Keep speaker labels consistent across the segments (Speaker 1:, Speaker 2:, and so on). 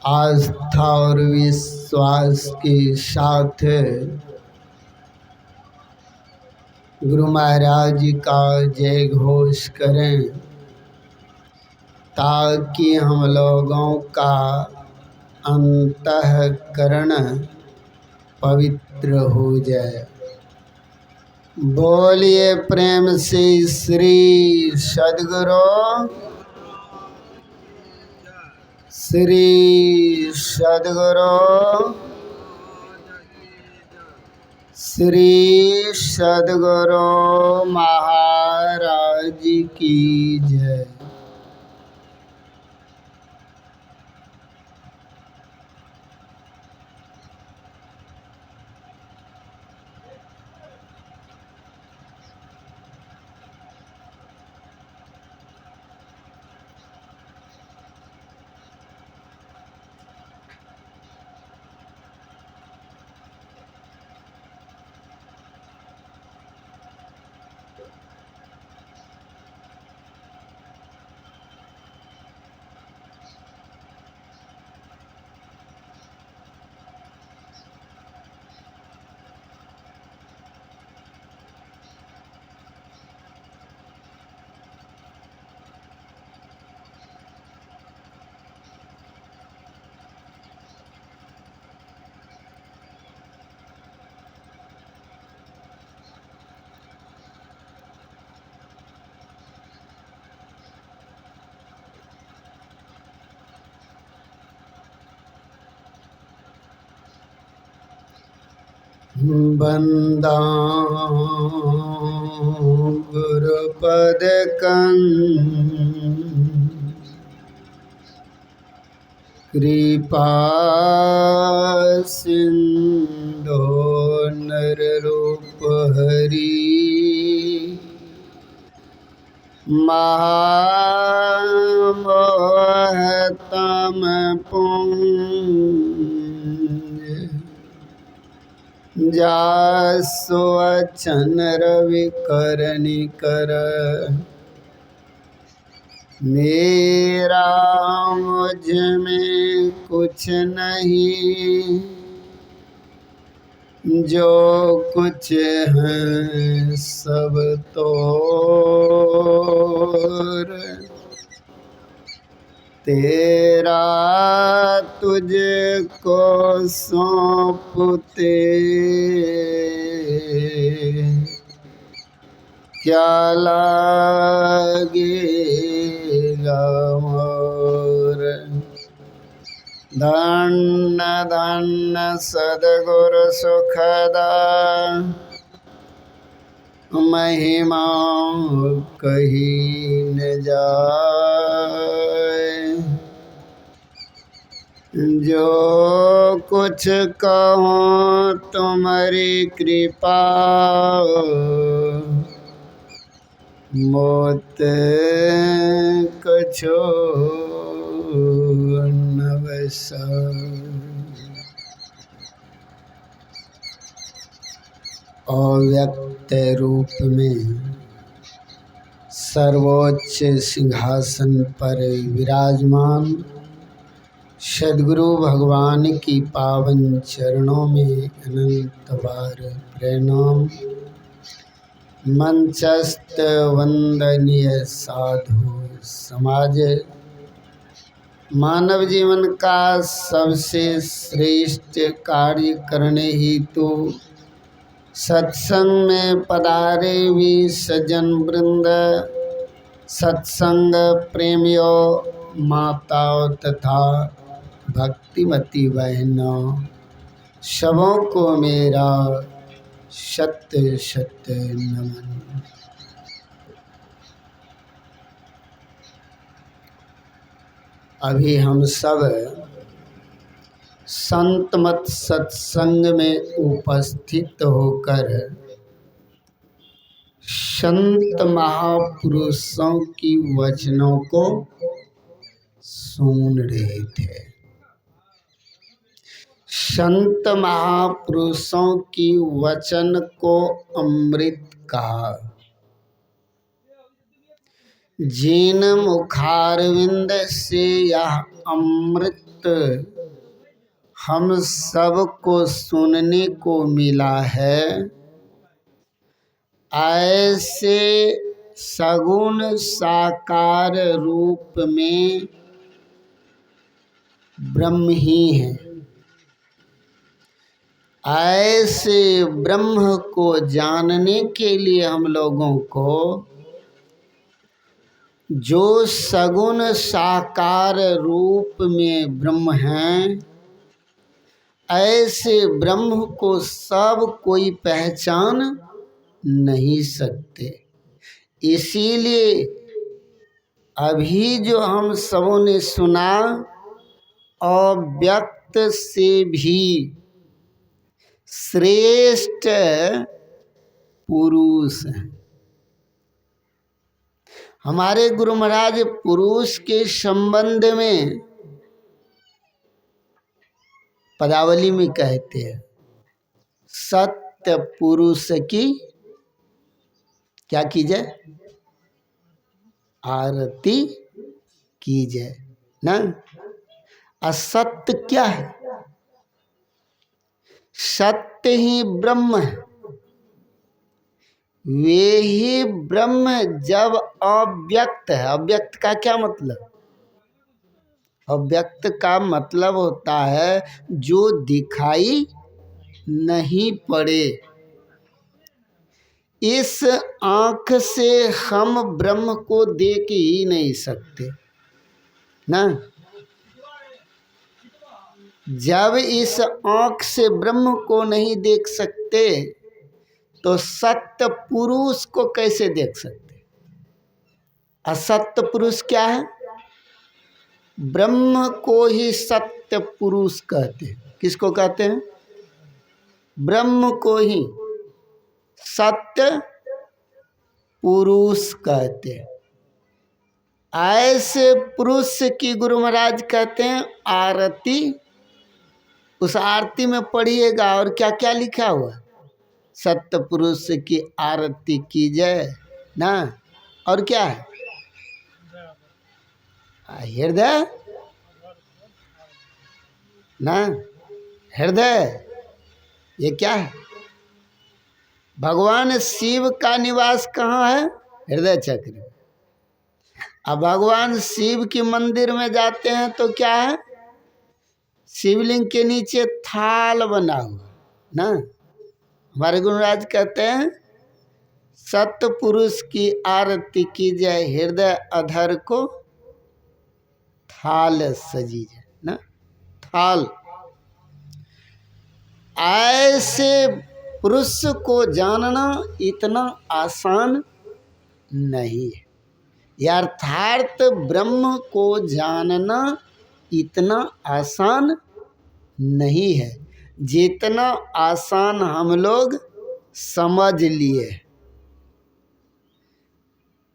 Speaker 1: आस्था और विश्वास के साथ गुरु महाराज का जय घोष करें ताकि हम लोगों का अंतःकरण पवित्र हो जाए। बोलिए प्रेम से श्री सद्गुरु श्री सद्गुरु श्री सद्गुरु महाराज की जय। बंदा गुरुपद कृपा सिंधु नर रूप हरि महामोहतम पुंज जासु अचन रवि करनि कर मेरा मुझ में कुछ नहीं जो कुछ है सब तोर तेरा तुझको सौंपते क्या लागेगा मोर। धन्य धन्य सद्गुरु सुखदा महिमा कही न जाए। जो कुछ कहूँ तुम्हारी कृपा मोत कछो न बसाए। अव्यक्त रूप में सर्वोच्च सिंहासन पर विराजमान सद्गुरु भगवान की पावन चरणों में अनंत बार प्रणाम। मंचस्थ वंदनीय साधु समाज मानव जीवन का सबसे श्रेष्ठ कार्य करने हेतु सत्संग में पधारे हुए सज्जन वृंद, सत्संग प्रेमियों, माताओं तथा भक्तिमती बहनों, सबों को मेरा शत शत नमन। अभी हम सब संत मत सत्संग में उपस्थित होकर संत महापुरुषों की वचनों को सुन रहे थे। संत महापुरुषों की वचन को अमृत कहा। जिन मुखारविंद से यह अमृत हम सबको सुनने को मिला है, ऐसे सगुण साकार रूप में ब्रह्म ही है। ऐसे ब्रह्म को जानने के लिए हम लोगों को जो सगुण साकार रूप में ब्रह्म हैं, ऐसे ब्रह्म को सब कोई पहचान नहीं सकते। इसीलिए अभी जो हम सबों ने सुना, अव्यक्त से भी श्रेष्ठ पुरुष है। हमारे गुरु महाराज पुरुष के संबंध में पदावली में कहते हैं, सत्य पुरुष की क्या कीजिए, आरती कीजिए ना। असत्य क्या है? सत्य ही ब्रह्म है। वे ही ब्रह्म जब अव्यक्त है। अव्यक्त का क्या मतलब? अव्यक्त का मतलब होता है जो दिखाई नहीं पड़े। इस आंख से हम ब्रह्म को देख ही नहीं सकते ना। जब इस आंख से ब्रह्म को नहीं देख सकते तो सत्य पुरुष को कैसे देख सकते? असत्य पुरुष क्या है? ब्रह्म को ही सत्य पुरुष कहते हैं। किसको कहते हैं? ब्रह्म को ही सत्य पुरुष कहते हैं। ऐसे पुरुष की गुरु महाराज कहते हैं आरती। उस आरती में पढ़िएगा और क्या क्या लिखा हुआ? सत्य पुरुष की आरती कीजिए ना। और क्या है? हृदय ना, हृदय। ये क्या है? भगवान शिव का निवास कहाँ है? हृदय चक्र। अब भगवान शिव के मंदिर में जाते हैं तो क्या है? शिवलिंग के नीचे थाल बना हुआ ना। हमारे गुरुराज कहते हैं सत्य पुरुष की आरती की जाए, हृदय अधर को थाल सजी जाए ना। थाल। ऐसे पुरुष को जानना इतना आसान नहीं है। यथार्थ ब्रह्म को जानना इतना आसान नहीं है जितना आसान हम लोग समझ लिए।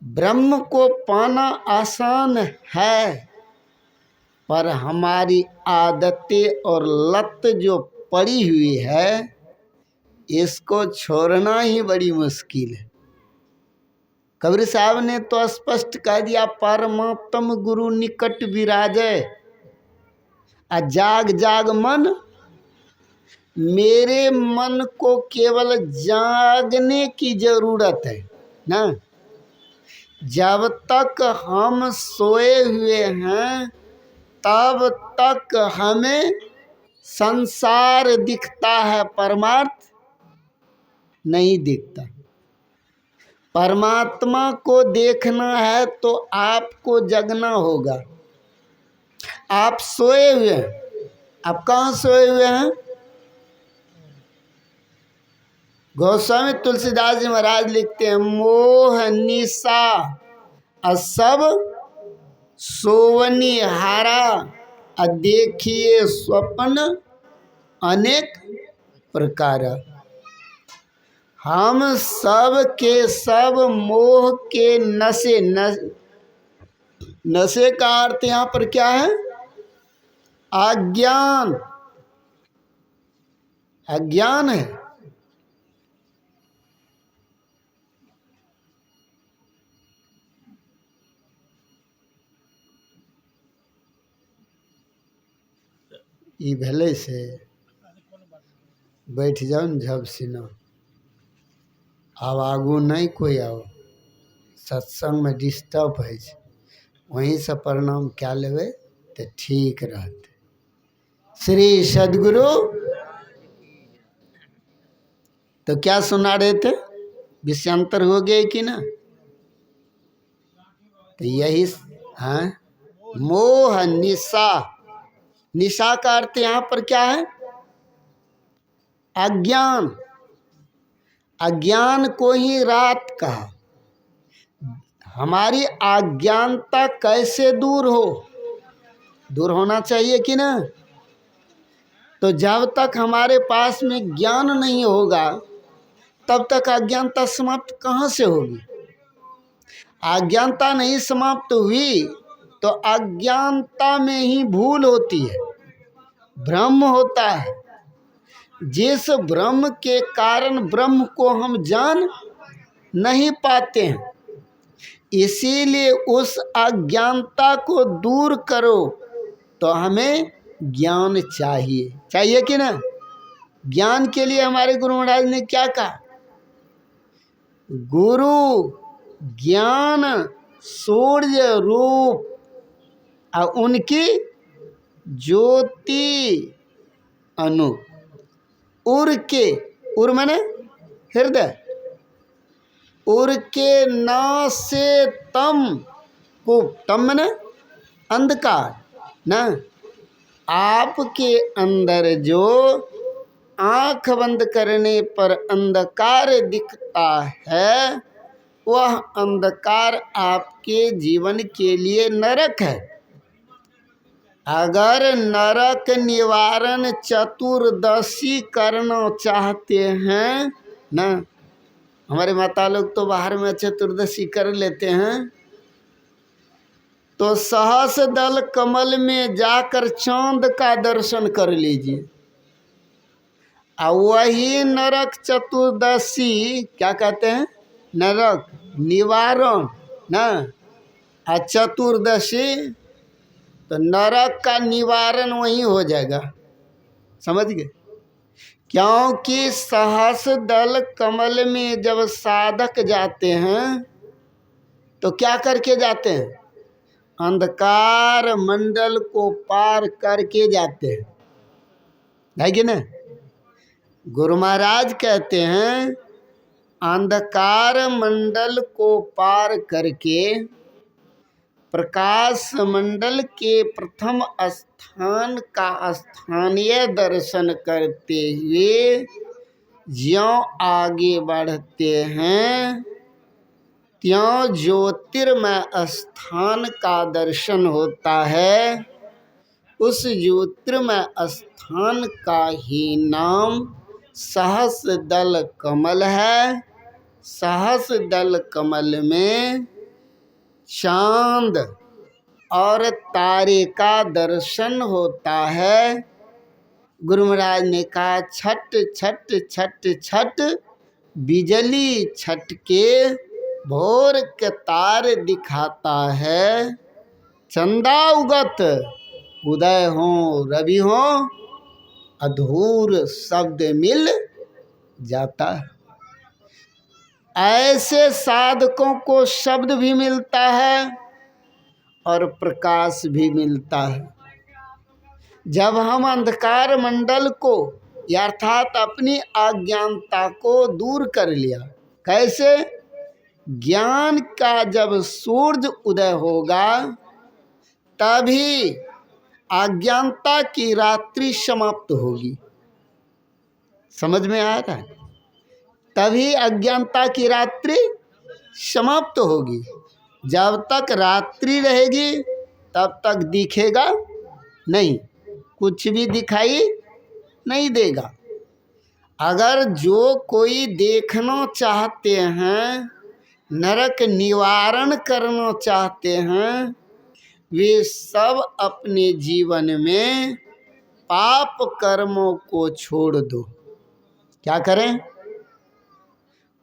Speaker 1: ब्रह्म को पाना आसान है, पर हमारी आदतें और लत जो पड़ी हुई है, इसको छोड़ना ही बड़ी मुश्किल है। कबीर साहब ने तो स्पष्ट कह दिया, परमात्म गुरु निकट विराजे, जाग जाग मन। मेरे मन को केवल जागने की जरूरत है ना। जब तक हम सोए हुए हैं तब तक हमें संसार दिखता है, परमार्थ नहीं दिखता। परमात्मा को देखना है तो आपको जगना होगा। आप सोए हुए हैं। आप कहाँ सोए हुए हैं? गोस्वामी तुलसीदास जी महाराज लिखते हैं, मोह निशा सब सोवनी हारा, देखिए स्वप्न अनेक प्रकार। हम सब के सब मोह के नशे नशे का अर्थ यहाँ पर क्या है? अज्ञान। अज्ञान है। ई भले से बैठ जाओ न झब सीना, आब आगू नहीं कोई आओ, सत्संग में डिस्टर्ब है, वहीं से प्रणाम क्या लेवे तो ठीक रहते। श्री सद्गुरु। तो क्या सुना रहे थे, विषयांतर हो गए कि ना? तो यही है मोह निशा। निशा का अर्थ यहाँ पर क्या है? अज्ञान। अज्ञान को ही रात कहा। हमारी अज्ञानता कैसे दूर हो? दूर होना चाहिए कि ना? तो जब तक हमारे पास में ज्ञान नहीं होगा तब तक अज्ञानता समाप्त कहाँ से होगी? अज्ञानता नहीं समाप्त हुई तो अज्ञानता में ही भूल होती है, भ्रम होता है। जिस भ्रम के कारण ब्रह्म को हम जान नहीं पाते हैं, इसीलिए उस अज्ञानता को दूर करो तो हमें ज्ञान चाहिए। चाहिए कि ना? ज्ञान के लिए हमारे गुरु महाराज ने क्या कहा? गुरु ज्ञान सूर्य रूप और उनकी ज्योति अनु। उर के, उर माने हृदय, उर के ना से तम को, तम माने अंधकार ना। आपके अंदर जो आंख बंद करने पर अंधकार दिखता है, वह अंधकार आपके जीवन के लिए नरक है। अगर नरक निवारण चतुर्दशी करना चाहते हैं ना, हमारे माता लोग तो बाहर में चतुर्दशी कर लेते हैं, तो सहस दल कमल में जाकर चांद का दर्शन कर लीजिए। और वही नरक चतुर्दशी क्या कहते हैं? नरक निवारण ना। और चतुर्दशी तो नरक का निवारण वही हो जाएगा। समझ गए? क्योंकि सहस दल कमल में जब साधक जाते हैं तो क्या करके जाते हैं? अंधकार मंडल को पार करके जाते हैं, है कि ना? गुरु महाराज कहते हैं अंधकार मंडल को पार करके प्रकाश मंडल के प्रथम स्थान का स्थानीय दर्शन करते हुए ज्यों आगे बढ़ते हैं, त्यों ज्योतिर्मय स्थान का दर्शन होता है। उस ज्योतिर्मय स्थान का ही नाम सहस दल कमल है। सहस दल कमल में चांद और तारे का दर्शन होता है। गुरु महाराज ने कहा छट छट छट छट बिजली छट के भोर के तार दिखाता है। चंदा उगत उदय हो रवि हो, अधूर शब्द मिल जाता है। ऐसे साधकों को शब्द भी मिलता है और प्रकाश भी मिलता है। जब हम अंधकार मंडल को अर्थात अपनी अज्ञानता को दूर कर लिया, कैसे? ज्ञान का जब सूर्य उदय होगा तभी अज्ञानता की रात्रि समाप्त होगी। समझ में आ रहा है? तभी अज्ञानता की रात्रि समाप्त होगी। जब तक रात्रि रहेगी तब तक दिखेगा नहीं, कुछ भी दिखाई नहीं देगा। अगर जो कोई देखना चाहते हैं, नरक निवारण करना चाहते हैं, वे सब अपने जीवन में पाप कर्मों को छोड़ दो। क्या करें?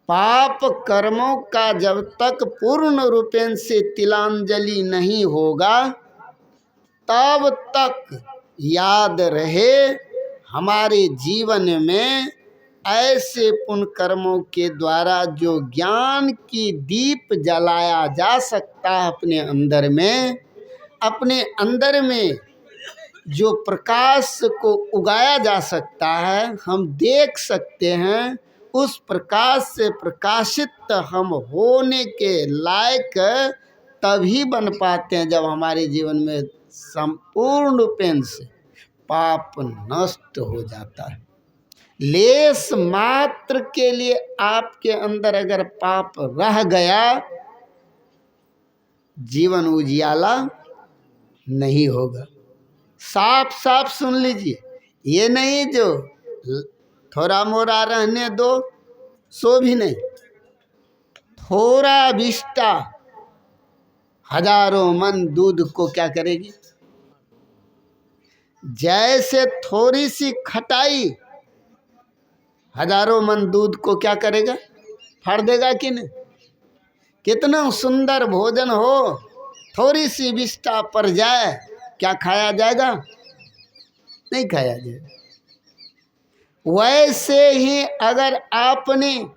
Speaker 1: पाप कर्मों का जब तक पूर्ण रूपेण से तिलांजलि नहीं होगा तब तक याद रहे हमारे जीवन में ऐसे पुण्य कर्मों के द्वारा जो ज्ञान की दीप जलाया जा सकता है अपने अंदर में जो प्रकाश को उगाया जा सकता है, हम देख सकते हैं, उस प्रकाश से प्रकाशित हम होने के लायक तभी बन पाते हैं जब हमारे जीवन में संपूर्ण रूपेण से पाप नष्ट हो जाता है। लेस मात्र के लिए आपके अंदर अगर पाप रह गया, जीवन उजियाला नहीं होगा। साफ साफ सुन लीजिए, ये नहीं जो थोड़ा मोरा रहने दो सो भी नहीं, थोड़ा विष्टा हजारों मन दूध को क्या करेगी। जैसे थोड़ी सी खटाई हजारों मन दूध को क्या करेगा, फाड़ देगा कि नहीं। कितना सुंदर भोजन हो, थोड़ी सी विष्टा पड़ जाए, क्या खाया जाएगा, नहीं खाया जाएगा। वैसे ही अगर आपने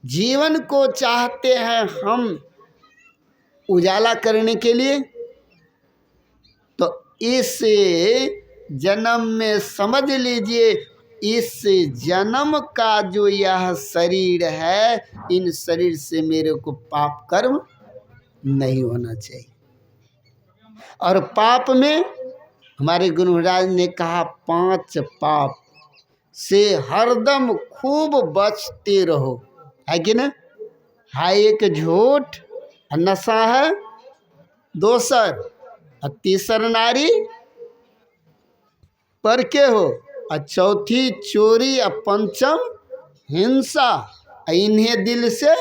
Speaker 1: जीवन को चाहते हैं हम उजाला करने के लिए, तो इस जन्म में समझ लीजिए, इस जन्म का जो यह शरीर है, इन शरीर से मेरे को पाप कर्म नहीं होना चाहिए। और पाप में हमारे गुरु महाराज ने कहा 5 पाप से हरदम खूब बचते रहो, है कि ना। हाय एक झूठ, नशा है, दोसर तीसर नारी पर के हो, और चौथी चोरी, और पंचम हिंसा, इन्हें दिल से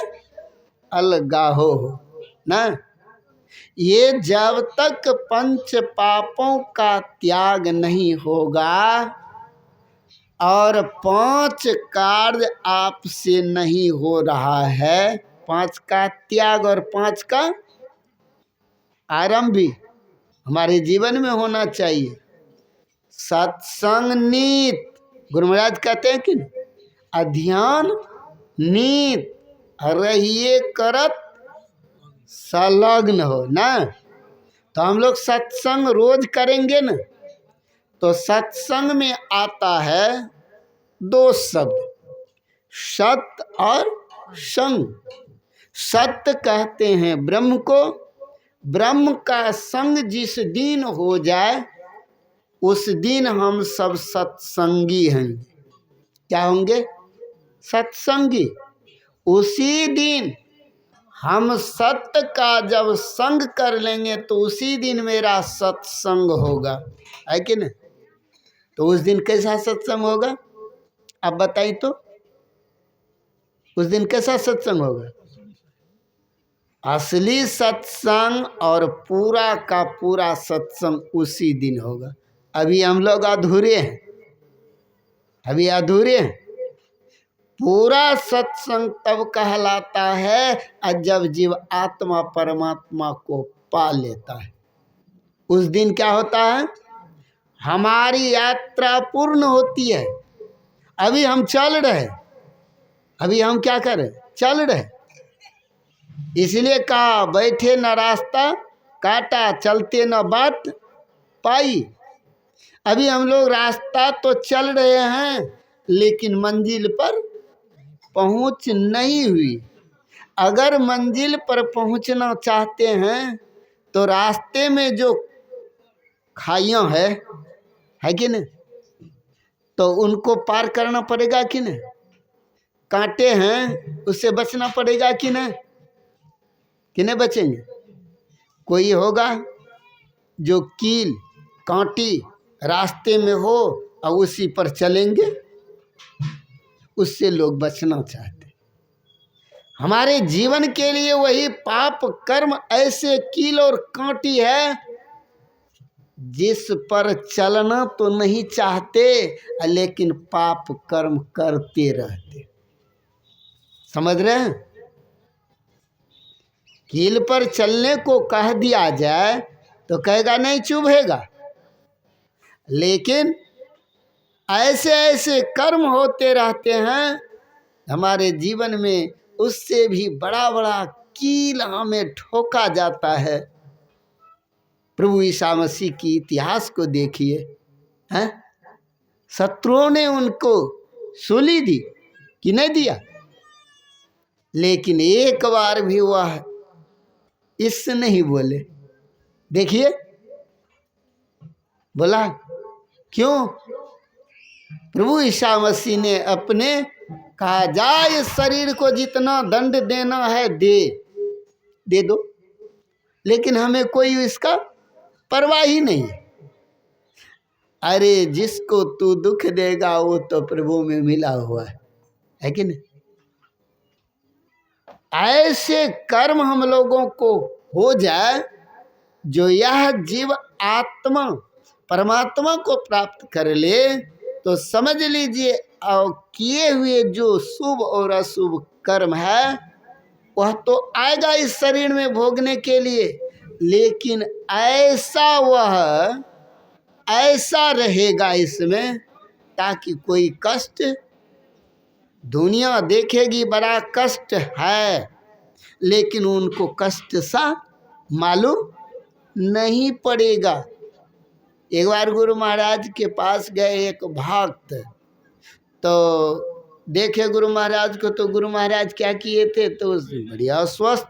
Speaker 1: अलगाहो ना। ये जब तक 5 पापों का त्याग नहीं होगा और 5 कार्य आपसे नहीं हो रहा है, 5 का त्याग और 5 का आरंभ भी हमारे जीवन में होना चाहिए। सत्संग नीत, गुरु महाराज कहते हैं कि अध्ययन नीत रहिए करत संलग्न हो ना। तो हम लोग सत्संग रोज करेंगे ना, तो सत्संग में आता है 2 शब्द, सत और संग। सत्य कहते हैं ब्रह्म को, ब्रह्म का संग जिस दिन हो जाए उस दिन हम सब सत्संगी हैं। क्या होंगे, सत्संगी। उसी दिन हम सत्य का जब संग कर लेंगे तो उसी दिन मेरा सत्संग होगा, है कि नहीं। तो उस दिन कैसा सत्संग होगा, आप बताइए तो, उस दिन कैसा सत्संग होगा। असली सत्संग और पूरा का पूरा सत्संग उसी दिन होगा। अभी हम लोग अधूरे हैं, अभी अधूरे हैं। पूरा सत्संग तब कहलाता है जब जीव आत्मा परमात्मा को पा लेता है। उस दिन क्या होता है, हमारी यात्रा पूर्ण होती है। अभी हम चल रहे, अभी हम क्या करें, चल रहे। इसलिए कहा बैठे न रास्ता काटा, चलते न बात पाई। अभी हम लोग रास्ता तो चल रहे हैं लेकिन मंजिल पर पहुंच नहीं हुई। अगर मंजिल पर पहुंचना चाहते हैं तो रास्ते में जो खाइयां है कि नहीं, तो उनको पार करना पड़ेगा कि नहीं। कांटे हैं, उससे बचना पड़ेगा कि नहीं बचेंगे। कोई होगा जो कील कांटी रास्ते में हो और उसी पर चलेंगे, उससे लोग बचना चाहते। हमारे जीवन के लिए वही पाप कर्म ऐसे कील और कांटी है जिस पर चलना तो नहीं चाहते लेकिन पाप कर्म करते रहते। समझ रहे हैं। कील पर चलने को कह दिया जाए तो कहेगा नहीं, चुभेगा। लेकिन ऐसे ऐसे कर्म होते रहते हैं हमारे जीवन में, उससे भी बड़ा बड़ा कील हमें ठोका जाता है। प्रभु ईसा मसीह की इतिहास को देखिए, हैं? शत्रुओं ने उनको सूली दी कि नहीं दिया, लेकिन एक बार भी वह इस नहीं बोले। देखिए बोला क्यों? प्रभु ईसा मसीह ने अपने कहा, जा इस शरीर को जितना दंड देना है दे दो, लेकिन हमें कोई इसका परवाह ही नहीं है। अरे जिसको तू दुख देगा वो तो प्रभु में मिला हुआ है कि नहीं? ऐसे कर्म हम लोगों को हो जाए जो यह जीव आत्मा परमात्मा को प्राप्त कर ले, तो समझ लीजिए और किए हुए जो शुभ और अशुभ कर्म है वह तो आएगा इस शरीर में भोगने के लिए, लेकिन ऐसा रहेगा इसमें ताकि कोई कष्ट, दुनिया देखेगी बड़ा कष्ट है, लेकिन उनको कष्ट सा मालूम नहीं पड़ेगा। एक बार गुरु महाराज के पास गए एक भक्त, तो देखे गुरु महाराज को, तो गुरु महाराज क्या किए थे, तो बढ़िया अस्वस्थ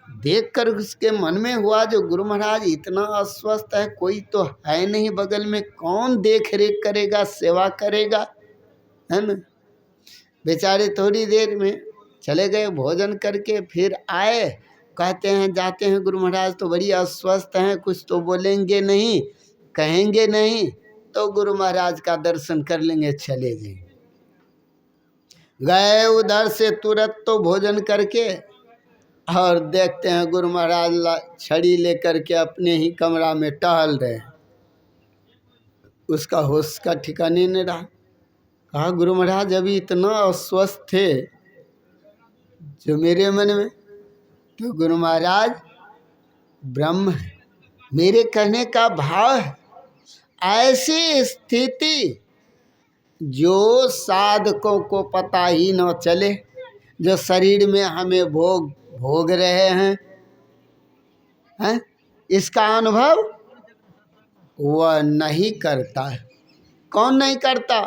Speaker 1: देखकर उसके मन में हुआ, जो गुरु महाराज इतना अस्वस्थ है, कोई तो है नहीं बगल में, कौन देख रेख करेगा, सेवा करेगा, है ना? बेचारे थोड़ी देर में चले गए, भोजन करके फिर आए, कहते हैं जाते हैं गुरु महाराज तो बड़ी अस्वस्थ हैं, कुछ तो बोलेंगे नहीं, कहेंगे नहीं, तो गुरु महाराज का दर्शन कर लेंगे, चले जाएंगे। गए उधर से तुरंत तो भोजन करके, और देखते हैं गुरु महाराज छड़ी लेकर के अपने ही कमरा में टहल रहे हैं। उसका होश का ठिकाने नहीं रहा। कहा गुरु महाराज अभी इतना अस्वस्थ थे जो मेरे मन में, तो गुरु महाराज ब्रह्म है, मेरे कहने का भाव है, ऐसी स्थिति जो साधकों को पता ही न चले, जो शरीर में हमें भोग रहे हैं, इसका अनुभव वह नहीं करता है। कौन नहीं करता?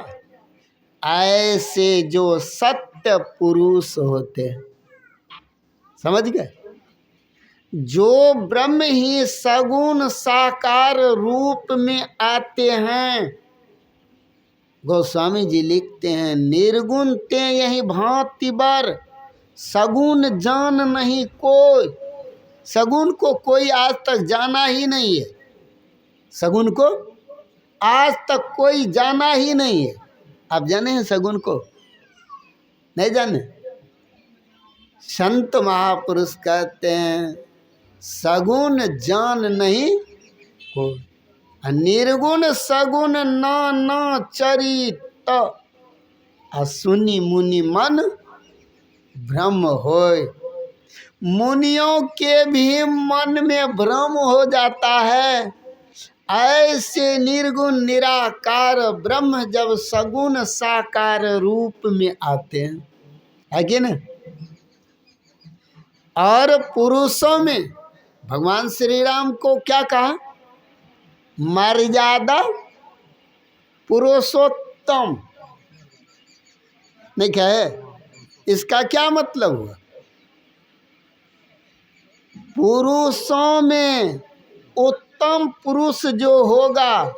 Speaker 1: ऐसे जो सत्य पुरुष होते हैं, समझ गए, जो ब्रह्म ही सगुण साकार रूप में आते हैं। गोस्वामी जी लिखते हैं, निर्गुण ते यही भांति बर, सगुण जान नहीं कोई। सगुण को कोई आज तक जाना ही नहीं है, सगुण को आज तक कोई जाना ही नहीं है। आप जाने हैं सगुण को? नहीं जाने? संत महापुरुष कहते हैं सगुण जान नहीं को, निर्गुण सगुण ना चरित, असुनि मुनि मन भ्रम होय। मुनियों के भी मन में भ्रम हो जाता है। ऐसे निर्गुण निराकार ब्रह्म जब सगुण साकार रूप में आते हैं, है कि नहीं? और पुरुषों में भगवान श्री राम को क्या कहा? मर्यादा पुरुषोत्तम। नहीं क्या है? इसका क्या मतलब हुआ? पुरुषों में उत्तम पुरुष जो होगा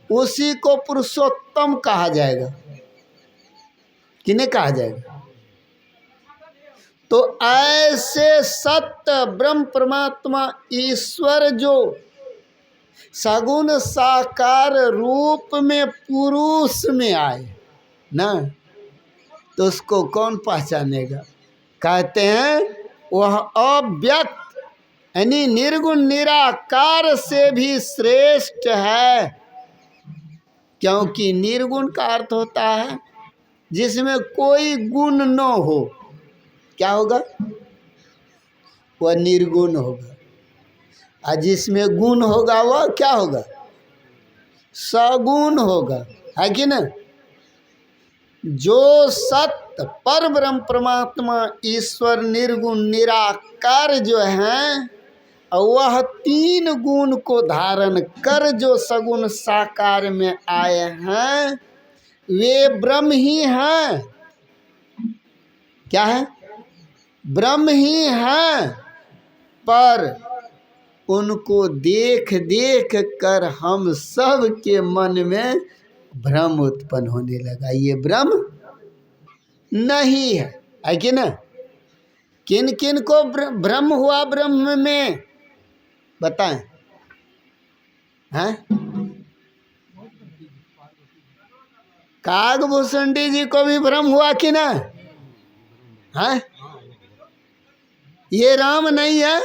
Speaker 1: उसी को पुरुषोत्तम कहा जाएगा, किन्हें कहा जाएगा? तो ऐसे सत्य ब्रह्म परमात्मा ईश्वर जो सगुण साकार रूप में पुरुष में आए ना, तो उसको कौन पहचानेगा? कहते हैं वह अव्यक्त यानी निर्गुण निराकार से भी श्रेष्ठ है, क्योंकि निर्गुण का अर्थ होता है जिसमें कोई गुण न हो। क्या होगा? वह निर्गुण होगा। और जिसमें गुण होगा वह क्या होगा? सगुण होगा, है कि ना। जो सत्य पर ब्रह्म परमात्मा ईश्वर निर्गुण निराकार जो है, वह 3 गुण को धारण कर जो सगुण साकार में आए हैं, वे ब्रह्म ही हैं। क्या है? ब्रह्म ही हैं। पर उनको देख देख कर हम सब के मन में भ्रम उत्पन्न होने लगा, ये ब्रह्म नहीं है कि ना। किन किन को भ्रम हुआ ब्रह्म में, बताएं? हैं? कागभूषणी जी को भी भ्रम हुआ कि ना? हैं? ये राम नहीं है।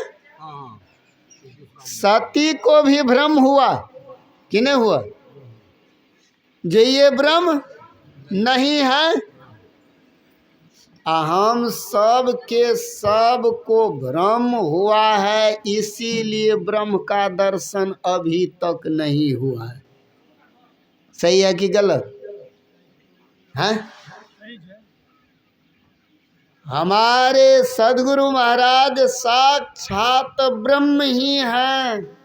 Speaker 1: सती को भी भ्रम हुआ कि नहीं हुआ? जो ये ब्रह्म नहीं है। हम सब के सब को भ्रम हुआ है, इसीलिए ब्रह्म का दर्शन अभी तक नहीं हुआ है। सही है कि गलत है? हमारे सदगुरु महाराज साक्षात ब्रह्म ही हैं,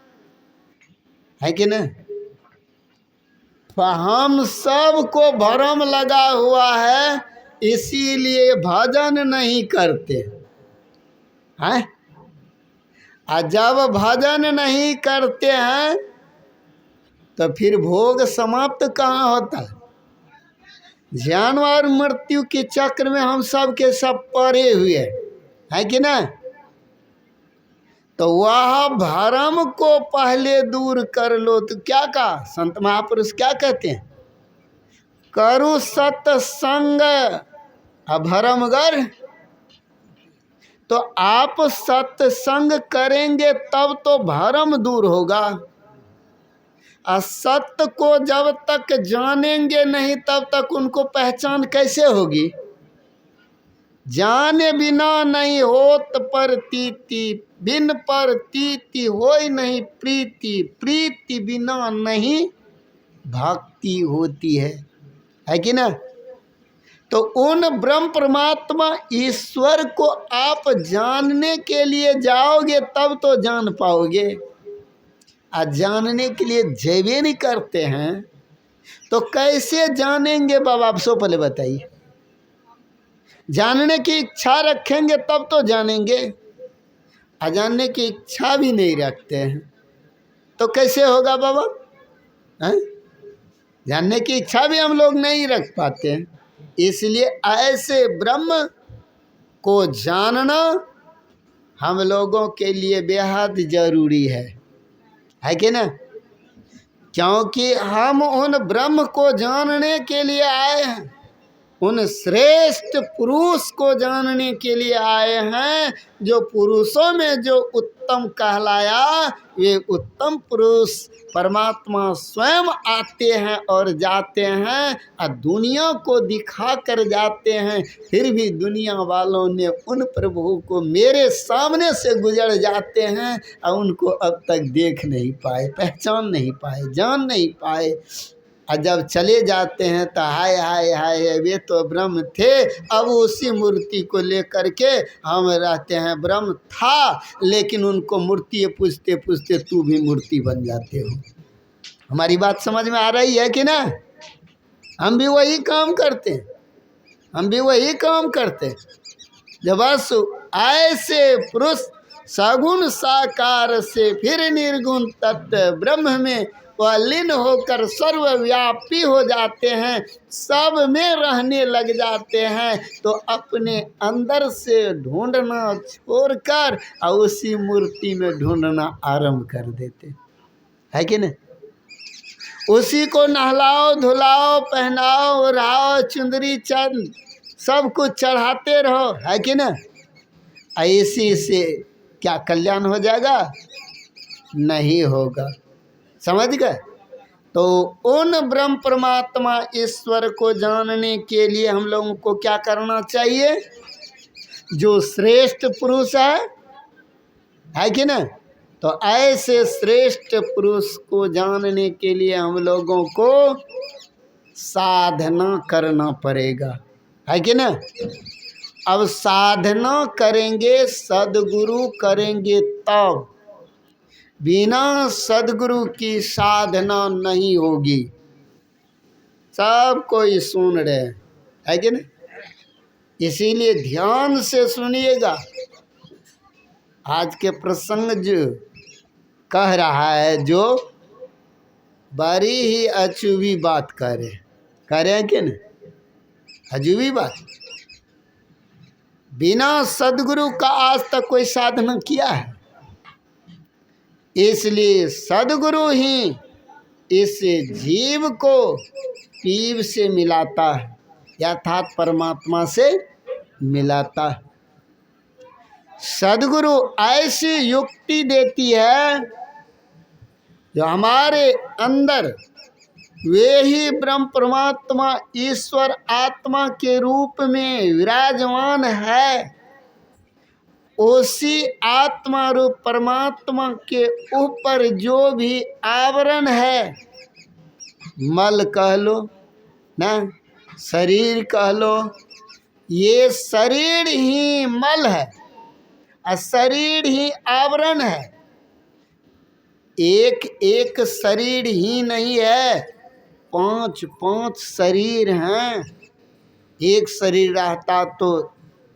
Speaker 1: है कि नहीं? हम सब को भ्रम लगा हुआ है, इसीलिए भजन नहीं करते हैं। जब भजन नहीं करते हैं तो फिर भोग समाप्त कहाँ होता है? जन्म और मृत्यु के चक्र में हम सब के सब पड़े हुए हैं कि ना। तो वह भ्रम को पहले दूर कर लो। तो क्या कहा संत महापुरुष, क्या कहते हैं? करु सत्संग अभरमगर। तो आप सत्संग करेंगे तब तो भ्रम दूर होगा। असत्य को जब तक जानेंगे नहीं तब तक उनको पहचान कैसे होगी? जाने बिना नहीं होत प्रतीति, बिन प्रतीति होई नहीं प्रीति, प्रीति बिना नहीं भक्ति होती है कि ना। तो उन ब्रह्म परमात्मा ईश्वर को आप जानने के लिए जाओगे तब तो जान पाओगे। जानने के लिए जेबे नहीं करते हैं तो कैसे जानेंगे बाबा? आप सो पहले बताइए। जानने की इच्छा रखेंगे तब तो जानेंगे। जानने की इच्छा भी नहीं रखते हैं तो कैसे होगा बाबा? हैं? जानने की इच्छा भी हम लोग नहीं रख पाते हैं। इसलिए ऐसे ब्रह्म को जानना हम लोगों के लिए बेहद जरूरी है कि ना। क्योंकि हम उन ब्रह्म को जानने के लिए आए हैं, उन श्रेष्ठ पुरुष को जानने के लिए आए हैं। जो पुरुषों में जो उत्तम कहलाया, वे उत्तम पुरुष परमात्मा स्वयं आते हैं और जाते हैं और दुनिया को दिखा कर जाते हैं। फिर भी दुनिया वालों ने उन प्रभु को मेरे सामने से गुजर जाते हैं और उनको अब तक देख नहीं पाए, पहचान नहीं पाए, जान नहीं पाए। और जब चले जाते हैं तो हाय हाय हाय, वे तो ब्रह्म थे, अब उसी मूर्ति को लेकर के हम रहते हैं। ब्रह्म था लेकिन उनको मूर्ति पूछते पूछते तू भी मूर्ति बन जाते हो। हमारी बात समझ में आ रही है कि ना? हम भी वही काम करते हैं, हम भी वही काम करते हैं। जब बस ऐसे पुरुष सगुण साकार से फिर निर्गुण तत्व ब्रह्म में वह लीन होकर सर्वव्यापी हो जाते हैं, सब में रहने लग जाते हैं, तो अपने अंदर से ढूंढना छोड़कर और उसी मूर्ति में ढूंढना आरंभ कर देते है कि नहीं? उसी को नहलाओ धुलाओ पहनाओ ओढ़ाओ चुंदरी चंद सब कुछ चढ़ाते रहो, है कि ना? ऐसी से क्या कल्याण हो जाएगा? नहीं होगा। समझ गए? तो उन ब्रह्म परमात्मा ईश्वर को जानने के लिए हम लोगों को क्या करना चाहिए? जो श्रेष्ठ पुरुष है कि ना, तो ऐसे श्रेष्ठ पुरुष को जानने के लिए हम लोगों को साधना करना पड़ेगा, है कि ना। अब साधना करेंगे, सद्गुरु करेंगे तब, बिना सद्गुरु की साधना नहीं होगी। सब कोई सुन रहे हैं, है कि नहीं। इसीलिए ध्यान से सुनिएगा। आज के प्रसंग जो कह रहा है, जो बड़ी ही अचूबी बात कह रहे हैं कि नहीं, अजूबी बात। बिना सद्गुरु का आज तक कोई साधना किया है, इसलिए सद्गुरु ही इस जीव को पीव से मिलाता है, अर्थात परमात्मा से मिलाता है। सद्गुरु ऐसी युक्ति देती है जो हमारे अंदर वे ही ब्रह्म परमात्मा ईश्वर आत्मा के रूप में विराजमान है। उसी आत्मा रूप परमात्मा के ऊपर जो भी आवरण है, मल कह लो ना, शरीर कह लो, ये शरीर ही मल है और शरीर ही आवरण है। एक एक शरीर ही नहीं है, 5 शरीर हैं। एक शरीर रहता तो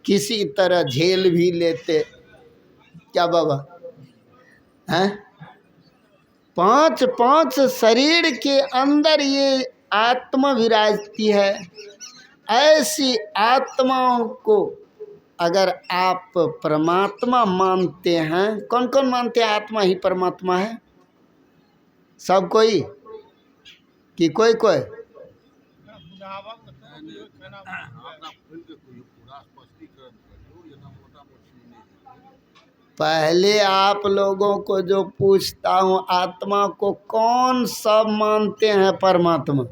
Speaker 1: किसी तरह झेल भी लेते, क्या बाबा हैं। 5 शरीर के अंदर ये आत्मा विराजती है। ऐसी आत्माओं को अगर आप परमात्मा मानते हैं, कौन कौन मानते हैं आत्मा ही परमात्मा है? सब कोई कि कोई कोई? पहले आप लोगों को जो पूछता हूँ, आत्मा को कौन सब मानते हैं परमात्मा?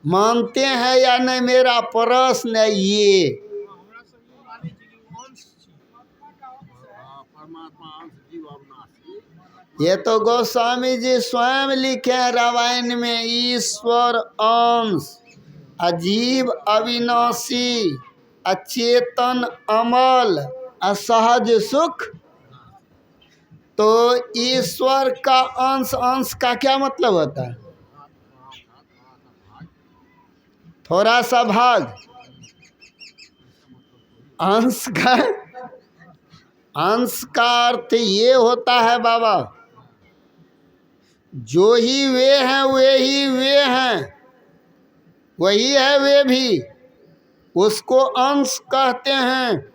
Speaker 1: मानते हैं या नहीं, मेरा प्रश्न है ये। ये तो गोस्वामी जी स्वयं लिखे हैं रामायण में, ईश्वर अंश, अजीब अविनाशी, अचेतन अमल, असहज सुख। तो ईश्वर का अंश, अंश का क्या मतलब होता है? थोड़ा सा भाग। अंश का अर्थ ये होता है बाबा, जो ही वे हैं वे ही वे हैं, वही है वे भी, उसको अंश कहते हैं।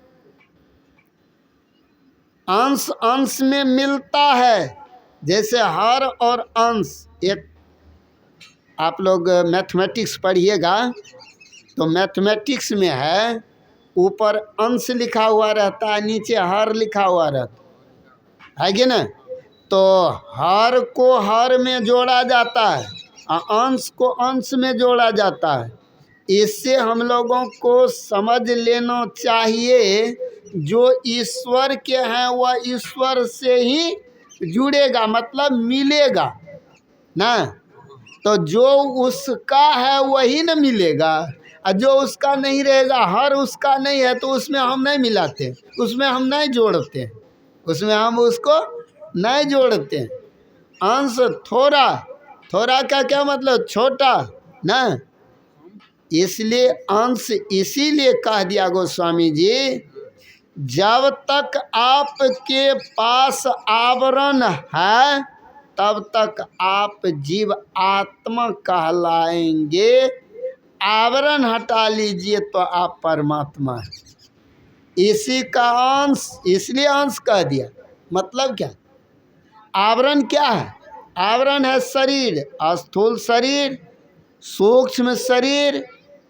Speaker 1: अंश अंश में मिलता है, जैसे हर और अंश। एक आप लोग मैथमेटिक्स पढ़िएगा तो मैथमेटिक्स में है, ऊपर अंश लिखा हुआ रहता है, नीचे हर लिखा हुआ रहता है कि ना। तो हर को हर में जोड़ा जाता है और अंश को अंश में जोड़ा जाता है। इससे हम लोगों को समझ लेना चाहिए, जो ईश्वर के हैं वह ईश्वर से ही जुड़ेगा, मतलब मिलेगा ना। तो जो उसका है वही न मिलेगा, और जो उसका नहीं रहेगा, हर उसका नहीं है तो उसमें हम नहीं मिलाते, उसमें हम नहीं जोड़ते, उसमें हम उसको नहीं जोड़ते। अंश थोड़ा, थोड़ा का क्या मतलब? छोटा ना। इसलिए अंश इसीलिए कह दिया गोस्वामी जी, जब तक आपके पास आवरण है तब तक आप जीव आत्मा कहलाएंगे। आवरण हटा लीजिए तो आप परमात्मा हैं। इसी का अंश, इसलिए अंश कह दिया। मतलब क्या? आवरण क्या है? आवरण है शरीर, स्थूल शरीर, सूक्ष्म शरीर,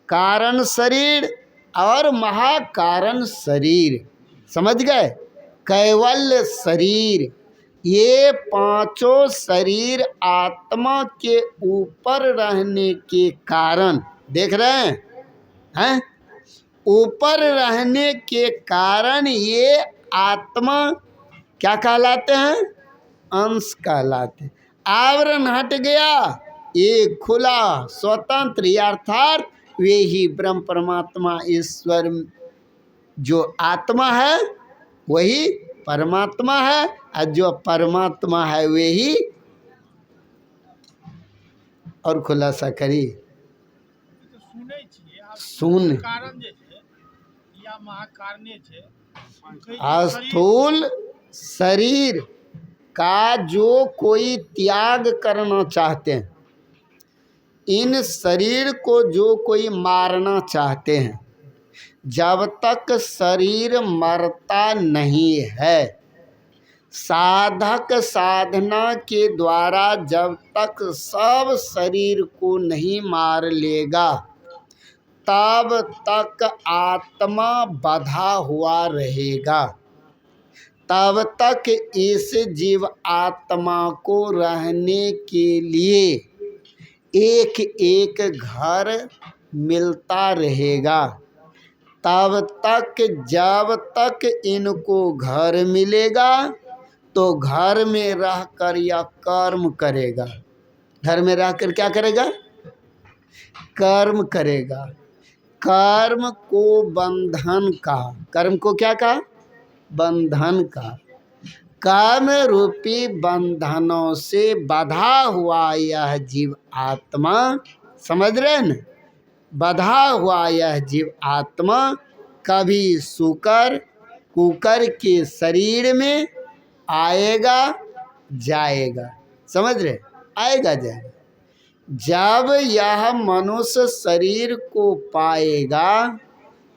Speaker 1: कारण शरीर और महाकारण शरीर। समझ गए? कैवल्य शरीर। ये 5 शरीर आत्मा के ऊपर रहने के कारण, देख रहे हैं? ऊपर रहने के कारण ये आत्मा क्या कहलाते हैं? अंश कहलाते। आवरण हट गया, एक खुला स्वतंत्र, अर्थात वे ही ब्रह्म परमात्मा ईश्वर जो आत्मा है वही परमात्मा है, और जो परमात्मा है वे ही। और खुलासा करी सुन स्थूल शरीर का जो कोई त्याग करना चाहते हैं, इन शरीर को जो कोई मारना चाहते हैं, जब तक शरीर मरता नहीं है, साधक साधना के द्वारा जब तक सब शरीर को नहीं मार लेगा, तब तक आत्मा बंधा हुआ रहेगा। तब तक इस जीव आत्मा को रहने के लिए एक एक घर मिलता रहेगा। तब तक जब तक इनको घर मिलेगा तो घर में रहकर यह कर्म करेगा। घर में रहकर क्या करेगा? कर्म करेगा। कर्म को बंधन का, कर्म को क्या कहा? बंधन का। कर्म रूपी बंधनों से बंधा हुआ यह जीव आत्मा, समझ रहे न, बंधा हुआ यह जीव आत्मा कभी सूकर कुकर के शरीर में आएगा जाएगा, समझ रहे, आएगा जाएगा। जब यह मनुष्य शरीर को पाएगा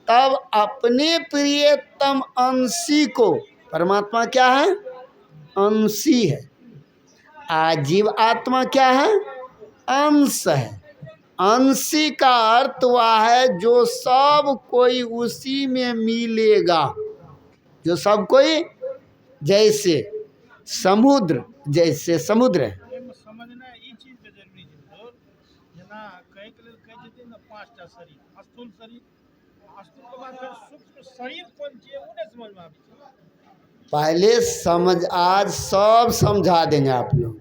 Speaker 1: तब अपने प्रियतम अंशी को, परमात्मा क्या है? अंशी है। आजीव आत्मा क्या है? अंश है। अंशी का अर्थ वह है जो सब कोई उसी में मिलेगा, जो सब कोई, जैसे समुद्र, जैसे समुद्र है।
Speaker 2: समझना ई चीज के जरूरी है जना कहे के लेल कह जेते न पांचटा शरीर, स्थूल शरीर, स्थूल के बाद फिर सूक्ष्म शरीर कोन छै उ नहीं समझ में आबै छै।
Speaker 1: पहले समझ, आज सब समझा देंगे आप लोग।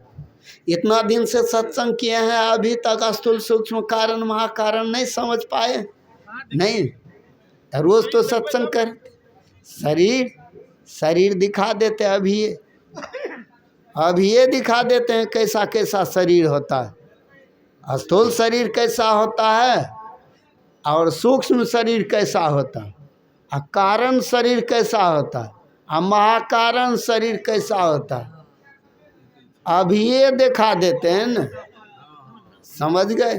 Speaker 1: इतना दिन से सत्संग किए हैं, अभी तक स्थूल सूक्ष्म कारण महाकारण नहीं समझ पाए? नहीं, रोज तो सत्संग कर। शरीर शरीर दिखा देते, अभी ये दिखा देते हैं कैसा कैसा शरीर होता है। स्थूल शरीर कैसा होता है और सूक्ष्म शरीर कैसा होता है, और कारण शरीर कैसा होता है, और महाकारण शरीर कैसा होता है, अभी ये दिखा देते हैं न, समझ गए?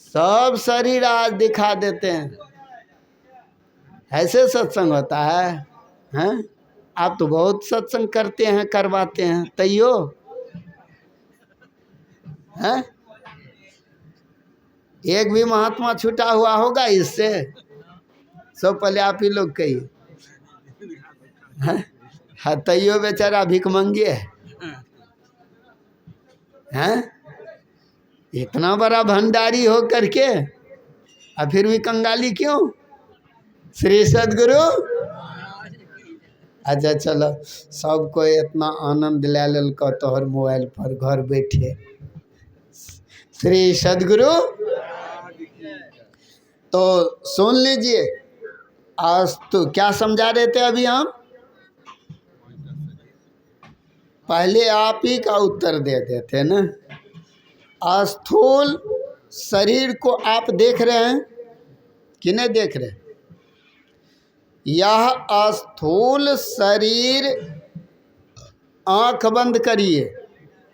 Speaker 1: सब शरीर आज दिखा देते हैं। ऐसे सत्संग होता है? हैं? आप तो बहुत सत्संग करते हैं, करवाते हैं, तैयो हैं? एक भी महात्मा छूटा हुआ होगा इससे? सब पहले आप ही लोग कहिए। हाँ, तैयो बेचारा भिखमंगे हैं? इतना बड़ा भंडारी हो करके और फिर भी कंगाली क्यों? श्री सदगुरु। अच्छा चलो, सबको इतना आनंद ले ललको तोहर मोबाइल पर घर बैठे। श्री सदगुरु। तो सुन लीजिए, आज तो क्या समझा रहे थे अभी हम? पहले आप ही का उत्तर दे देते ना। स्थूल शरीर को आप देख रहे हैं कि नहीं देख रहे? यह स्थूल शरीर, आंख बंद करिए,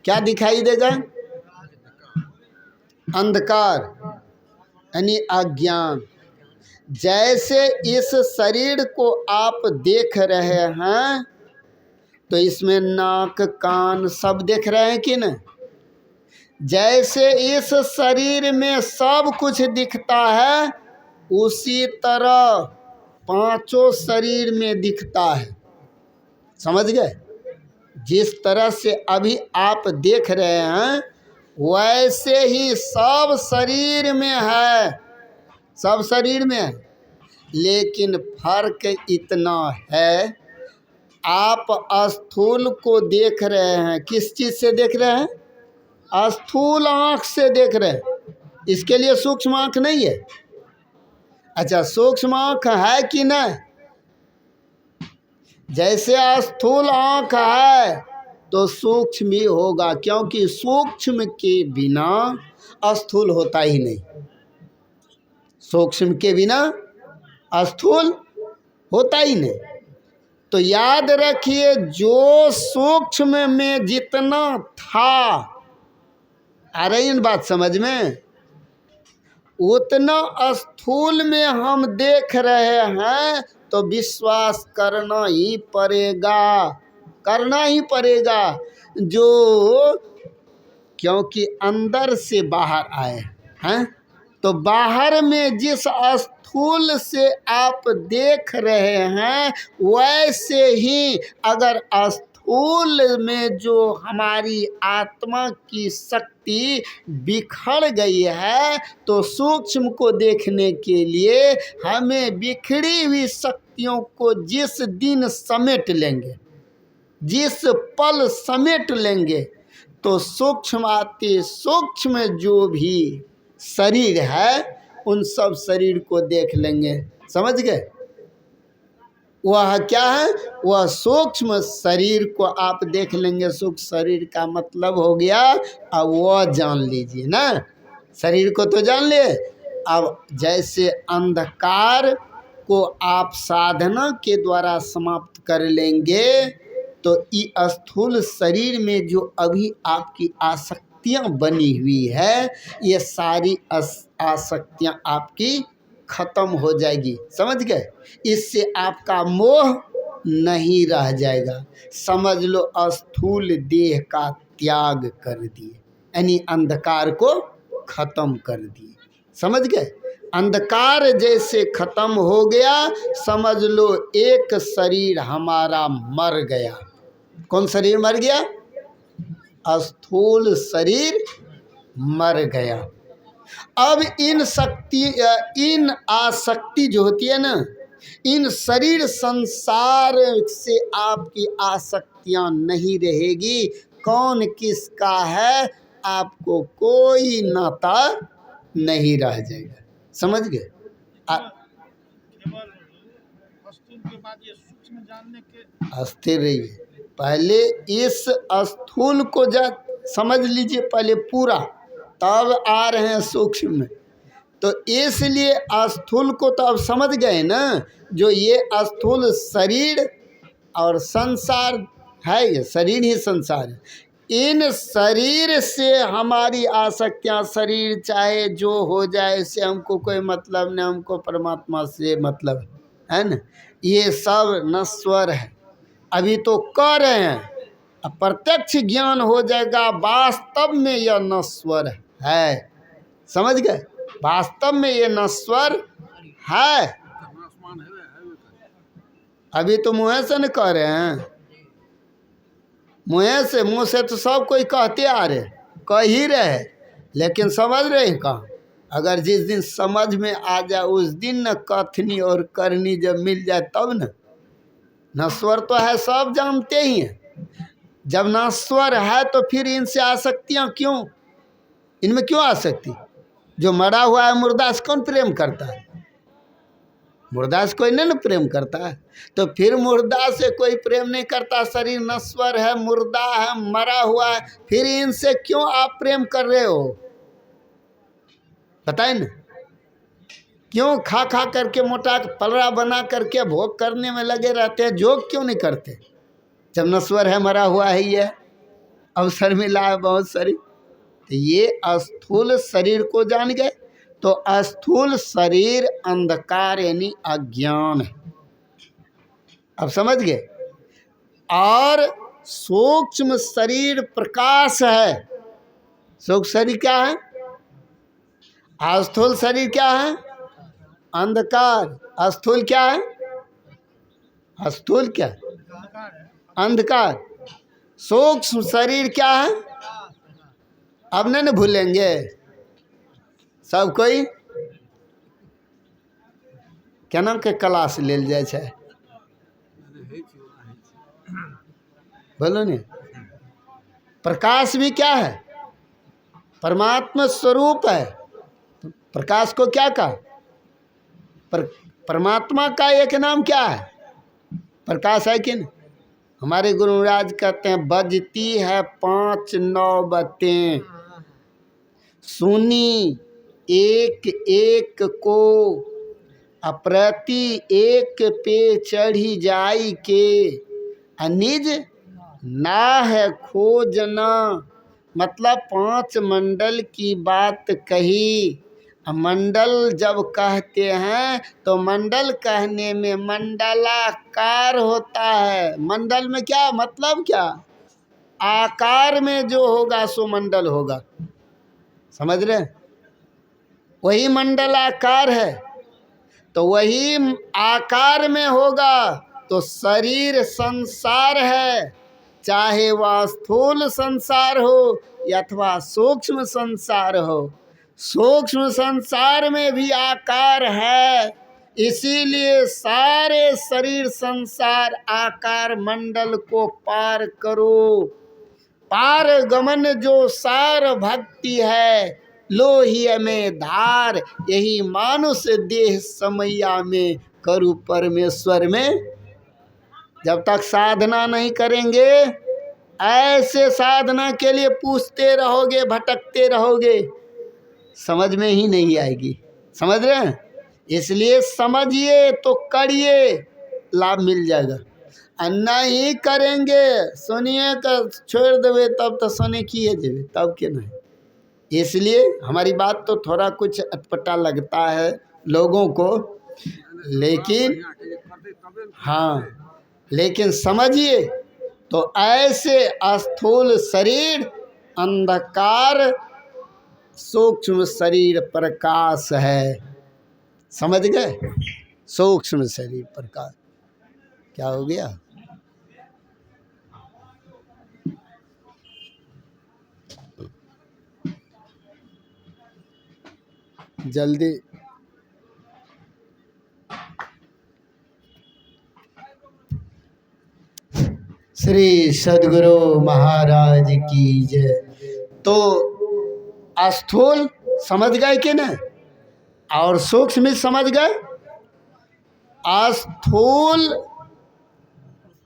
Speaker 1: क्या दिखाई देगा? अंधकार यानी अज्ञान। जैसे इस शरीर को आप देख रहे हैं तो इसमें नाक कान सब देख रहे हैं कि नहीं? जैसे इस शरीर में सब कुछ दिखता है उसी तरह पांचों शरीर में दिखता है, समझ गए? जिस तरह से अभी आप देख रहे हैं वैसे ही सब शरीर में है, सब शरीर में है। लेकिन फर्क इतना है, आप स्थूल को देख रहे हैं, किस चीज से देख रहे हैं? स्थूल आंख से देख रहे हैं। इसके लिए सूक्ष्म आंख नहीं है। अच्छा, सूक्ष्म आंख है कि नहीं? जैसे स्थूल आंख है तो सूक्ष्म भी होगा, क्योंकि सूक्ष्म के बिना स्थूल होता ही नहीं। सूक्ष्म के बिना स्थूल होता ही नहीं। तो याद रखिए, जो सूक्ष्म में जितना था, आ रही है बात समझ में, उतना स्थूल में हम देख रहे हैं, तो विश्वास करना ही पड़ेगा, करना ही पड़ेगा। जो, क्योंकि अंदर से बाहर आए हैं, तो बाहर में जिस स्थूल से आप देख रहे हैं, वैसे ही अगर स्थूल में जो हमारी आत्मा की शक्ति बिखर गई है, तो सूक्ष्म को देखने के लिए हमें बिखरी हुई शक्तियों को जिस दिन समेट लेंगे, जिस पल समेट लेंगे, तो सूक्ष्म आते सूक्ष्म जो भी शरीर है, उन सब शरीर को देख लेंगे। समझ गए? वह क्या है? वह सूक्ष्म शरीर को आप देख लेंगे। सूक्ष्म शरीर का मतलब हो गया, अब वह जान लीजिए ना, शरीर को तो जान लिए। अब जैसे अंधकार को आप साधना के द्वारा समाप्त कर लेंगे, तो ये स्थूल शरीर में जो अभी आपकी आसक्तियां बनी हुई है, ये सारी आसक्तियां आपकी खत्म हो जाएगी। समझ गए? इससे आपका मोह नहीं रह जाएगा। समझ लो, स्थूल देह का त्याग कर दिए, यानी अंधकार को खत्म कर दिए। समझ गए? अंधकार जैसे खत्म हो गया, समझ लो एक शरीर हमारा मर गया। कौन शरीर मर गया? स्थूल शरीर मर गया। अब इन आसक्ति जो होती है ना, इन शरीर संसार से आपकी आसक्तियां नहीं रहेगी। कौन किसका है, आपको कोई नाता नहीं रह जाएगा। समझ गए?
Speaker 2: केवल स्थूल के बाद ये सूक्ष्म जानने के
Speaker 1: स्थिर रहिए। पहले इस स्थूल को समझ लीजिए पहले पूरा, तब आ रहे हैं सूक्ष्म में। तो इसलिए स्थूल को तो अब समझ गए ना, जो ये स्थूल शरीर और संसार है, ये शरीर ही संसार है। इन शरीर से हमारी आसक्तियां, शरीर चाहे जो हो जाए, इससे हमको कोई मतलब नहीं, हमको परमात्मा से मतलब है ना। ये सब नश्वर है। अभी तो कह रहे हैं, अब प्रत्यक्ष ज्ञान हो जाएगा, वास्तव में यह नश्वर है। समझ गए? वास्तव में ये नश्वर है। अभी तो मुँह से न कह रहे हैं, मुँह से तो सब कोई कहते आ रहे, कह ही रहे, लेकिन समझ रहे हैं कहाँ? अगर जिस दिन समझ में आ जाए, उस दिन न कथनी और करनी जब मिल जाए तब न। नश्वर तो है, सब जानते ही हैं। जब नश्वर है तो फिर इनसे आसक्तियाँ क्यों? इनमें क्यों आसक्ति? जो मरा हुआ है मुर्दा से कौन प्रेम करता है? मुर्दा से कोई नहीं ना प्रेम करता है। तो फिर मुर्दा से कोई प्रेम नहीं करता, शरीर नश्वर है, मुर्दा है, मरा हुआ है, फिर इनसे क्यों आप प्रेम कर रहे हो? बताए ना, क्यों खा खा करके मोटा पलड़ा बना करके भोग करने में लगे रहते हैं? जोग क्यों नहीं करते? जब नश्वर है, मरा हुआ है, ये अवसर मिला है बहुत सारी। तो ये स्थूल शरीर को जान गए, तो स्थूल शरीर अंधकार यानी अज्ञान है। अब समझ गए? और सूक्ष्म शरीर प्रकाश है। सूक्ष्म शरीर क्या है? स्थूल शरीर क्या है? अंधकार। स्थूल क्या है? स्थूल क्या? अंधकार। सूक्ष्म शरीर क्या है? अब नहीं भूलेंगे सब कोई? केना के क्लास लेल जाए छै? बोलो नहीं। प्रकाश भी क्या है? परमात्मा स्वरूप है। प्रकाश को क्या कहा? परमात्मा का एक नाम क्या है? प्रकाश है कि नहीं? हमारे गुरु महाराज कहते हैं बजती है 5 नौबतें, सुनी एक एक को, अप्रति एक पे चढ़ी जाई के, अनिज ना है खोजना। मतलब 5 मंडल की बात कही। मंडल जब कहते हैं तो मंडल कहने में मंडलाकार होता है। मंडल में क्या मतलब? क्या आकार में जो होगा सो मंडल होगा, समझ रहे? वही मंडलाकार है, तो वही आकार में होगा। तो शरीर संसार है, चाहे वह स्थूल संसार हो अथवा सूक्ष्म संसार हो। सूक्ष्म संसार में भी आकार है, इसीलिए सारे शरीर संसार आकार मंडल को पार करो। पार गमन जो सार भक्ति है, लोहिया में धार, यही मानुष देह समैया में करू परमेश्वर में। जब तक साधना नहीं करेंगे, ऐसे साधना के लिए पूछते रहोगे, भटकते रहोगे, समझ में ही नहीं आएगी। समझ रहे हैं? इसलिए समझिए तो करिए, लाभ मिल जाएगा। नहीं करेंगे, सुनिए कर छोड़ देवे तब तो सुने किए देवे, तब के नहीं। इसलिए हमारी बात तो थोड़ा कुछ अटपटा लगता है लोगों को, लेकिन हाँ, लेकिन समझिए तो ऐसे स्थूल शरीर अंधकार, सूक्ष्म शरीर प्रकाश है। समझ गए? सूक्ष्म शरीर प्रकाश। क्या हो गया? जल्दी श्री सद्गुरु महाराज की जय। तो स्थूल समझ गए कि नहीं? और सूक्ष्म समझ गए? स्थूल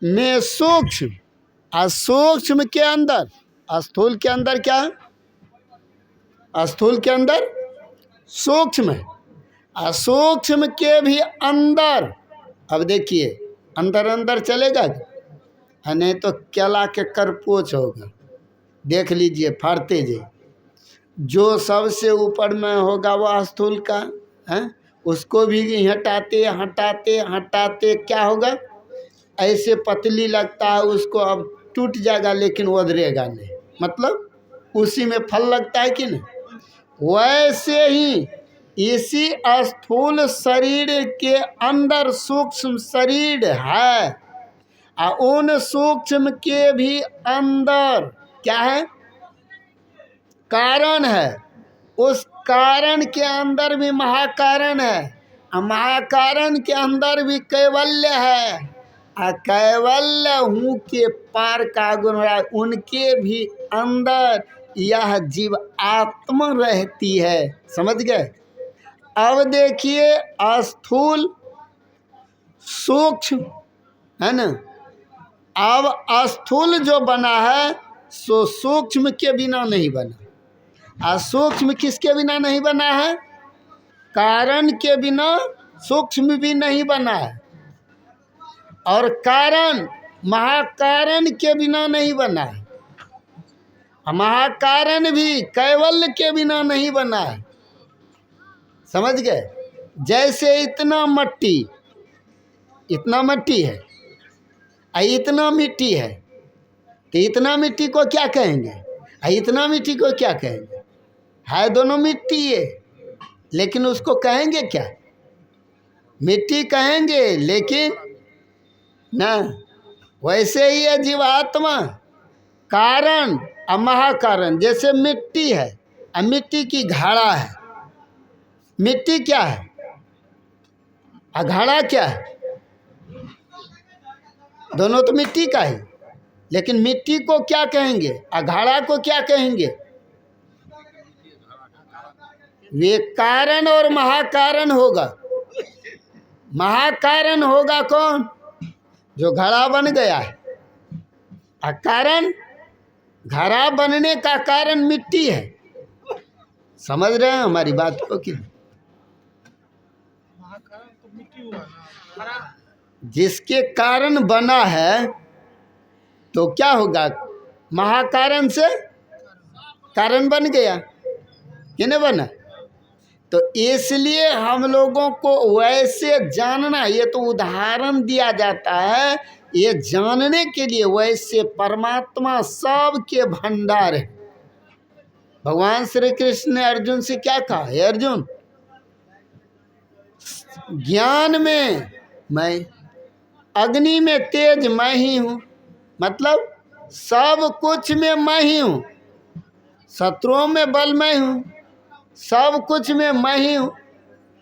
Speaker 1: में सूक्ष्म, सूक्ष्म के अंदर, स्थूल के अंदर क्या है? स्थूल के अंदर सूक्ष्म है, सूक्ष्म के भी अंदर। अब देखिए, अंदर अंदर चलेगा, नहीं तो केला के करपोच होगा। देख लीजिए, फाड़ते जी जो सबसे ऊपर में होगा वह स्थूल का है, उसको भी हटाते हटाते हटाते क्या होगा? ऐसे पतली लगता है, उसको अब टूट जाएगा लेकिन उधरेगा नहीं। मतलब उसी में फल लगता है कि नहीं? वैसे ही इसी स्थूल शरीर के अंदर सूक्ष्म शरीर है, और उन सूक्ष्म के भी अंदर क्या है? कारण है। उस कारण के अंदर भी महाकारण है, और महाकारण के अंदर भी कैवल्य है, और कैवल्य हूँ के पार का गुण है। उनके भी अंदर यह जीव आत्मा रहती है। समझ गए? अब देखिए, स्थूल सूक्ष्म है ना। अब स्थूल जो बना है सो सूक्ष्म के बिना नहीं बना, और सूक्ष्म किसके बिना नहीं बना है? कारण के बिना सूक्ष्म भी नहीं बना है, और कारण महाकारण के बिना नहीं बना है, महाकारण भी कैवल्य के बिना नहीं बना है। समझ गए? जैसे इतना मट्टी है, इतना मिट्टी है, तो इतना मिट्टी को क्या कहेंगे? इतना मिट्टी को क्या कहेंगे? है दोनों मिट्टी है, लेकिन उसको कहेंगे क्या? मिट्टी कहेंगे, लेकिन ना। वैसे ही है जीवात्मा, कारण और महाकारण। जैसे मिट्टी है, और मिट्टी की घड़ा है। मिट्टी क्या है और घड़ा क्या है? दोनों तो मिट्टी का ही, लेकिन मिट्टी को क्या कहेंगे, अघाड़ा को क्या कहेंगे? वे कारण और महाकारण होगा। महाकारण होगा कौन? जो घड़ा बन गया है। अकारण, घड़ा बनने का कारण मिट्टी है। समझ रहे हैं हमारी बात को कि?
Speaker 2: महाकारण तो मिट्टी हुआ ना, खरा
Speaker 1: जिसके कारण बना है तो क्या होगा? महाकारण से कारण बन गया कि नहीं बना? तो इसलिए हम लोगों को वैसे जानना, ये तो उदाहरण दिया जाता है, ये जानने के लिए। वैसे परमात्मा सबके भंडार है। भगवान श्री कृष्ण ने अर्जुन से क्या कहा? हे अर्जुन, ज्ञान में मैं, अग्नि में तेज मैं ही हूँ, मतलब सब कुछ में मैं ही हूँ, शत्रुओं में बल मैं हूँ, सब कुछ में मैं ही हूँ।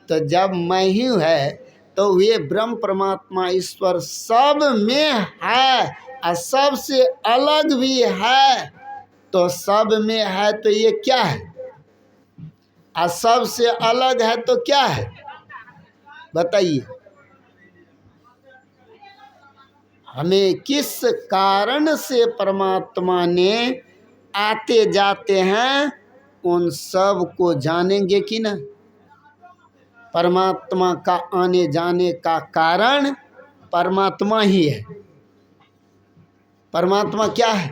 Speaker 1: तो जब मैं ही है तो वे ब्रह्म परमात्मा ईश्वर सब में है और सबसे अलग भी है। तो सब में है तो ये क्या है? और सबसे अलग है तो क्या है? बताइए। हमें किस कारण से परमात्मा ने आते जाते हैं, उन सब को जानेंगे कि ना? परमात्मा का आने जाने का कारण परमात्मा ही है। परमात्मा क्या है?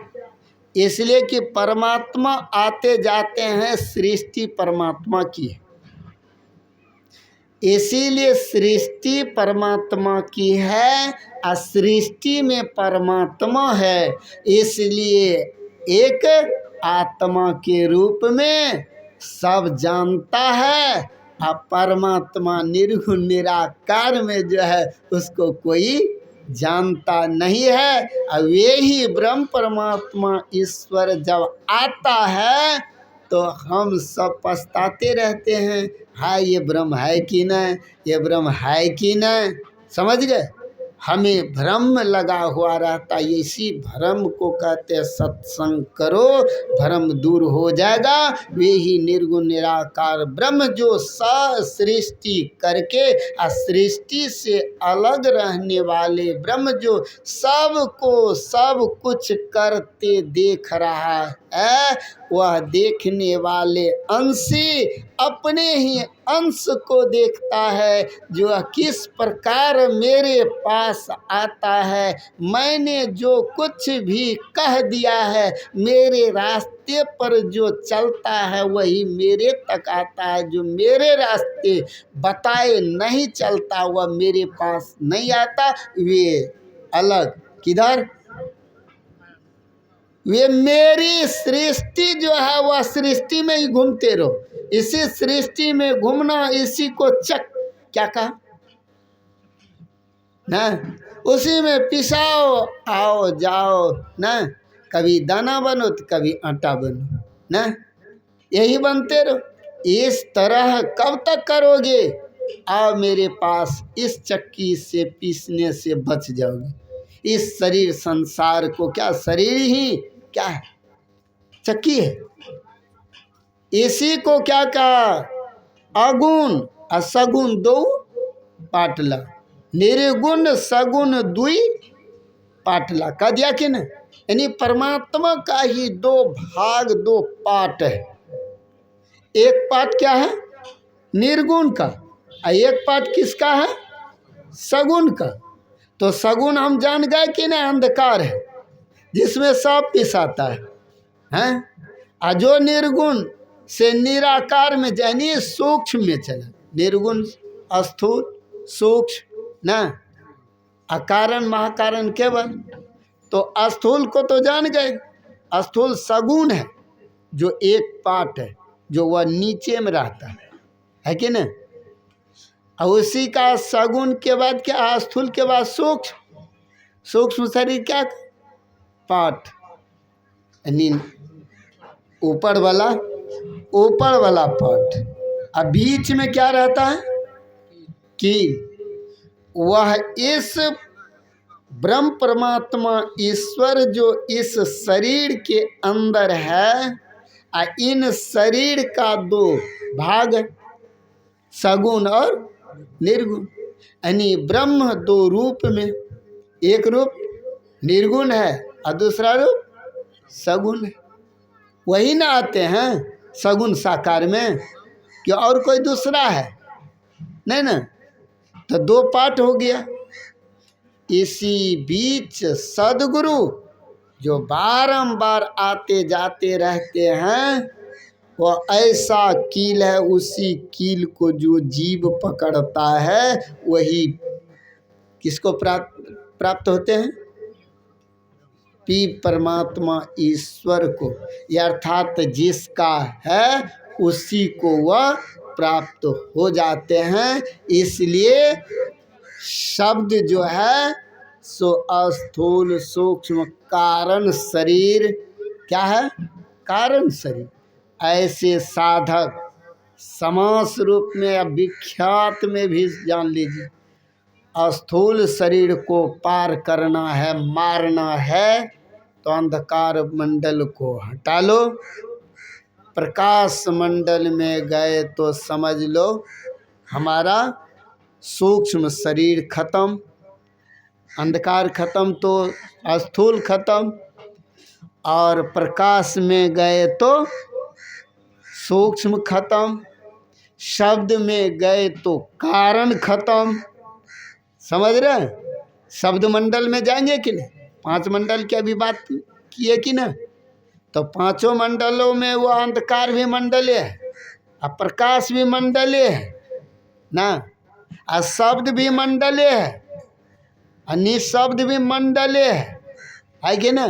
Speaker 1: इसलिए कि परमात्मा आते जाते हैं, सृष्टि परमात्मा की है। इसीलिए सृष्टि परमात्मा की है और सृष्टि में परमात्मा है। इसलिए एक आत्मा के रूप में सब जानता है और परमात्मा निर्गुण निराकार में जो है उसको कोई जानता नहीं है। और वे ही ब्रह्म परमात्मा ईश्वर जब आता है तो हम सब पछताते रहते हैं, हाय ये ब्रह्म है कि नहीं, ये ब्रह्म है कि नहीं। समझ गए? हमें भ्रम लगा हुआ रहता है। इसी भ्रम को कहते हैं सत्संग करो, भ्रम दूर हो जाएगा। वे ही निर्गुण निराकार ब्रह्म जो सृष्टि करके सृष्टि से अलग रहने वाले ब्रह्म जो सबको सब कुछ करते देख रहा है, वह देखने वाले अंशी अपने ही अंश को देखता है। जो किस प्रकार मेरे पास आता है, मैंने जो कुछ भी कह दिया है, मेरे रास्ते पर जो चलता है वही मेरे तक आता है। जो मेरे रास्ते बताए नहीं चलता वह मेरे पास नहीं आता। वे अलग किधर? वे मेरी सृष्टि जो है वह सृष्टि में ही घूमते रहो। इसी सृष्टि में घूमना, इसी को चक क्या कहा ना, उसी में पिसाओ आओ जाओ ना। कभी दाना बनो तो कभी आटा बनो ना, यही बनते रहो। इस तरह कब तक करोगे? आओ मेरे पास, इस चक्की से पीसने से बच जाओगे। इस शरीर संसार को क्या, शरीर ही क्या है? चक्की है। इसी को क्या कहा? अगुण और सगुण दो पाटला, निर्गुण सगुण दुई पाटला कह दिया कि न। यानी परमात्मा का ही दो भाग, दो पाट है। एक पाट क्या है? निर्गुण का, और एक पाट किसका है? सगुण का। तो सगुण हम जान गए कि न, अंधकार है जिसमें सब पिसाता है, हैं? और जो निर्गुण से निराकार में जानिए सूक्ष्म में चला, निर्गुण स्थूल सूक्ष्म ना, अकारण महाकारण केवल। तो स्थूल को तो जान गए, स्थूल सगुण है जो एक पाट है, जो वह नीचे में रहता है कि नहीं? और उसी का सगुण के बाद क्या? स्थूल के बाद सूक्ष्म, सूक्ष्म शरीर क्या? पाठ, यानी ऊपर वाला पाठ। अब बीच में क्या रहता है? कि वह इस ब्रह्म परमात्मा ईश्वर जो इस शरीर के अंदर है, इन शरीर का दो भाग, सगुण और निर्गुण। यानी ब्रह्म दो रूप में, एक रूप निर्गुण है और दूसरा रूप सगुण है। वही ना आते हैं सगुण साकार में, कि और कोई दूसरा है नहीं ना। तो दो पाठ हो गया। इसी बीच सदगुरु जो बारंबार आते जाते रहते हैं, वह ऐसा कील है, उसी कील को जो जीव पकड़ता है वही किसको प्राप्त होते हैं? पी परमात्मा ईश्वर को, अर्थात जिसका है उसी को वह प्राप्त हो जाते हैं। इसलिए शब्द जो है सो स्थूल सूक्ष्म कारण शरीर, क्या है? कारण शरीर। ऐसे साधक समास रूप में या विख्यात में भी जान लीजिए, स्थूल शरीर को पार करना है, मारना है, तो अंधकार मंडल को हटा लो। प्रकाश मंडल में गए तो समझ लो हमारा सूक्ष्म शरीर खत्म, अंधकार खत्म तो स्थूल खत्म, और प्रकाश में गए तो सूक्ष्म खत्म, शब्द में गए तो कारण खत्म। समझ रहे? शब्द मंडल में जाएंगे कि नहीं? 5 मंडल की अभी बात किए कि ना? तो 5 मंडलों में वो अंधकार भी मंडलीय है, और प्रकाश भी मंडलीय है ना, और शब्द भी मंडलीय है, और निशब्द भी मंडलीय है कि ना?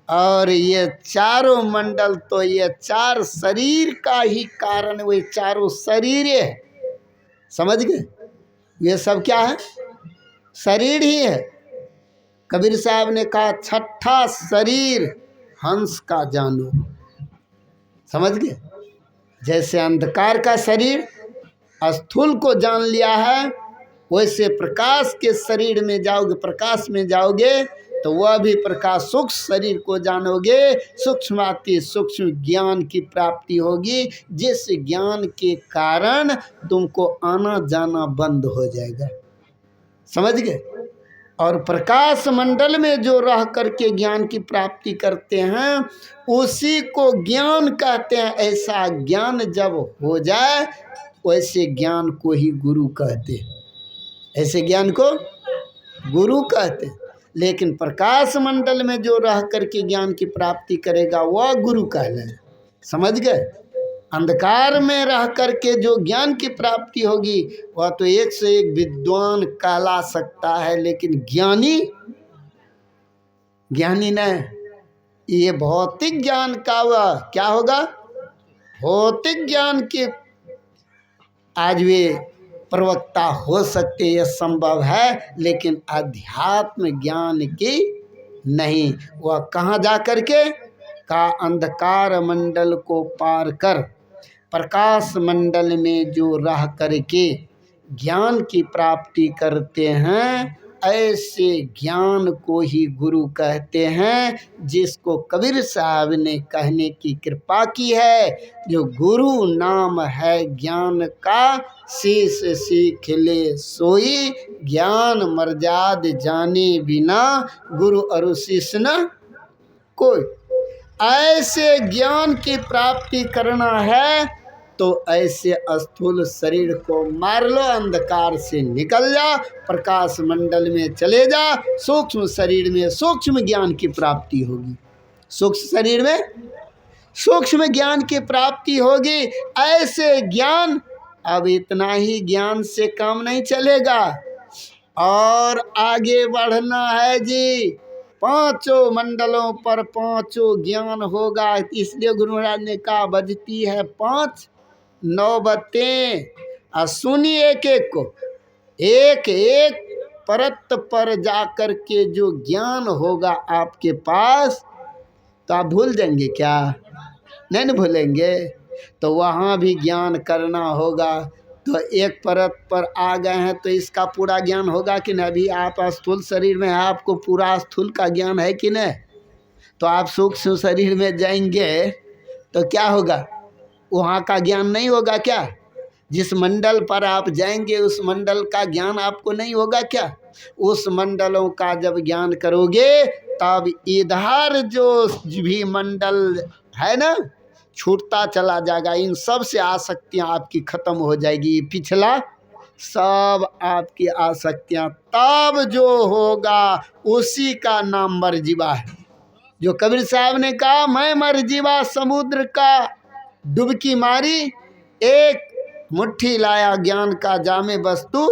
Speaker 1: और ये चारों मंडल तो ये 4 शरीर का ही कारण, वही चारों शरीर है। समझ गए? ये सब क्या है? शरीर ही है। कबीर साहब ने कहा छठा शरीर हंस का जानो। समझ गए? जैसे अंधकार का शरीर स्थूल को जान लिया है, वैसे प्रकाश के शरीर में जाओगे, प्रकाश में जाओगे तो वह भी प्रकाश सूक्ष्म शरीर को जानोगे, सूक्ष्माति सूक्ष्म ज्ञान की प्राप्ति होगी, जिस ज्ञान के कारण तुमको आना जाना बंद हो जाएगा। समझ गए? और प्रकाश मंडल में जो रह करके ज्ञान की प्राप्ति करते हैं उसी को ज्ञान कहते हैं। ऐसा ज्ञान जब हो जाए वैसे ज्ञान को ही गुरु कहते हैं, ऐसे ज्ञान को गुरु कहते हैं। लेकिन प्रकाश मंडल में जो रह करके ज्ञान की प्राप्ति करेगा वह गुरु कहलाए। समझ गए? अंधकार में रह करके जो ज्ञान की प्राप्ति होगी वह तो एक से एक विद्वान कहला सकता है, लेकिन ज्ञानी नहीं। ये भौतिक ज्ञान का वह क्या होगा? भौतिक ज्ञान के आज वे प्रवक्ता हो सकते, यह संभव है, लेकिन अध्यात्म ज्ञान की नहीं। वह कहाँ जा कर के का अंधकार मंडल को पार कर प्रकाश मंडल में जो रह करके ज्ञान की प्राप्ति करते हैं, ऐसे ज्ञान को ही गुरु कहते हैं, जिसको कबीर साहब ने कहने की कृपा की है। जो गुरु नाम है ज्ञान का, शीश सीख ले सोई, ज्ञान मर्याद जाने बिना गुरु अरु शीश न कोई। ऐसे ज्ञान की प्राप्ति करना है तो ऐसे स्थूल शरीर को मार लो, अंधकार से निकल जा, प्रकाश मंडल में चले जा, सूक्ष्म शरीर में सूक्ष्म ज्ञान की प्राप्ति होगी। सूक्ष्म शरीर में सूक्ष्म ज्ञान की प्राप्ति होगी। ऐसे ज्ञान, अब इतना ही ज्ञान से काम नहीं चलेगा, और आगे बढ़ना है जी। 5 मंडलों पर 5 ज्ञान होगा। इसलिए गुरु महाराज ने कहा बजती है 5 नौबतें, सुनिए एक एक को, एक एक परत पर जाकर के जो ज्ञान होगा आपके पास, तो आप भूल जाएंगे क्या? नहीं भूलेंगे। तो वहाँ भी ज्ञान करना होगा, तो एक परत पर आ गए हैं तो इसका पूरा ज्ञान होगा कि नहीं। अभी आप स्थूल शरीर में हैं, आपको पूरा स्थूल का ज्ञान है कि नहीं। तो आप सूक्ष्म शरीर में जाएंगे तो क्या होगा, वहाँ का ज्ञान नहीं होगा क्या। जिस मंडल पर आप जाएंगे उस मंडल का ज्ञान आपको नहीं होगा क्या। उस मंडलों का जब ज्ञान करोगे तब इधर जो भी मंडल है ना छूटता चला जाएगा। इन सब से आसक्तियाँ आपकी खत्म हो जाएगी, पिछला सब आपकी आसक्तियाँ। तब जो होगा उसी का नाम मरजीवा है। जो कबीर साहब ने कहा, मैं मरजीवा समुद्र का डुबकी मारी, एक मुट्ठी लाया ज्ञान का जामे वस्तु।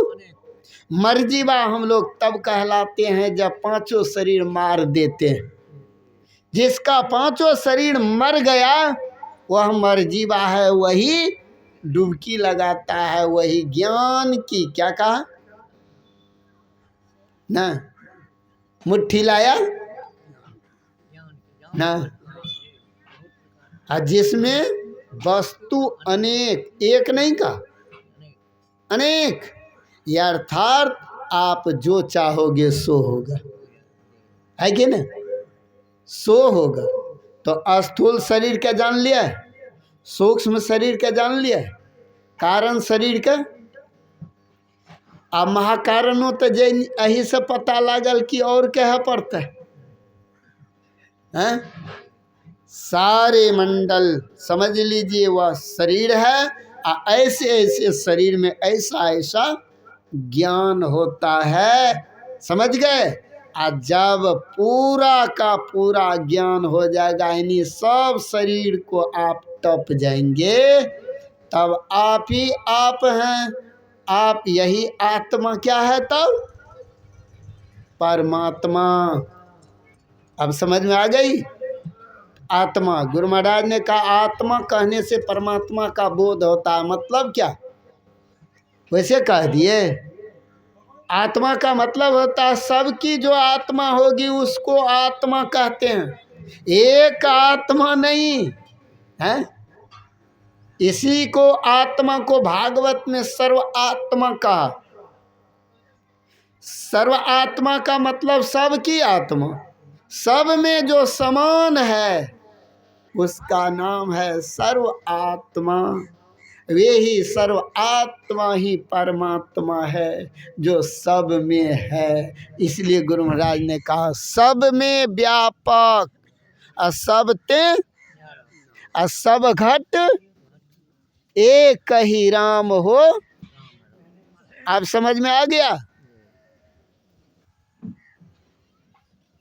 Speaker 1: मरजीवा हम लोग तब कहलाते हैं जब पांचों शरीर मार देते हैं। जिसका पांचों शरीर मर गया वह मरजीवा है, वही डुबकी लगाता है, वही ज्ञान की क्या कहा ना, मुट्ठी लाया ना। जिसमें वस्तु अनेक, एक नहीं का अनेक, ये अर्थात आप जो चाहोगे सो होगा, है कि ना, सो होगा। तो स्थूल शरीर का जान लिया, सूक्ष्म शरीर का जान लिया, कारण शरीर का। अब महाकारणों तो यही से पता लागल कि और क्या पड़ता है। सारे मंडल समझ लीजिए वह शरीर है। ऐसे ऐसे शरीर में ऐसा ऐसा ज्ञान होता है, समझ गए। जब पूरा का पूरा ज्ञान हो जाएगा, इन्हीं सब शरीर को आप टप जाएंगे, तब आप ही आप हैं। आप यही आत्मा क्या है तब, परमात्मा। अब समझ में आ गई। आत्मा, गुरु महाराज ने कहा आत्मा कहने से परमात्मा का बोध होता है। मतलब क्या, वैसे कह दिए। आत्मा का मतलब होता है सबकी जो आत्मा होगी उसको आत्मा कहते हैं, एक आत्मा नहीं है। इसी को आत्मा को भागवत में सर्व आत्मा कहा। सर्व आत्मा का मतलब सबकी आत्मा, सब में जो समान है उसका नाम है सर्व आत्मा। वे ही सर्व आत्मा ही परमात्मा है जो सब में है। इसलिए गुरु महाराज ने कहा सब में व्यापक, सब ते सब घट एक ही राम हो। आप समझ में आ गया।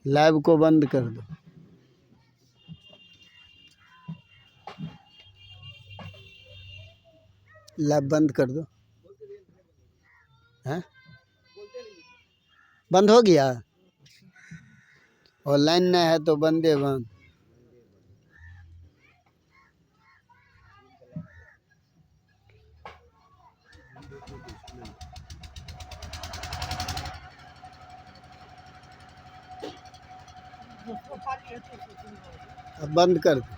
Speaker 1: लाइव को बंद कर दो। लाइव बंद कर दो। हैं, बंद हो गया। ऑनलाइन नहीं है तो बंदे बंद। अब बंद कर दो।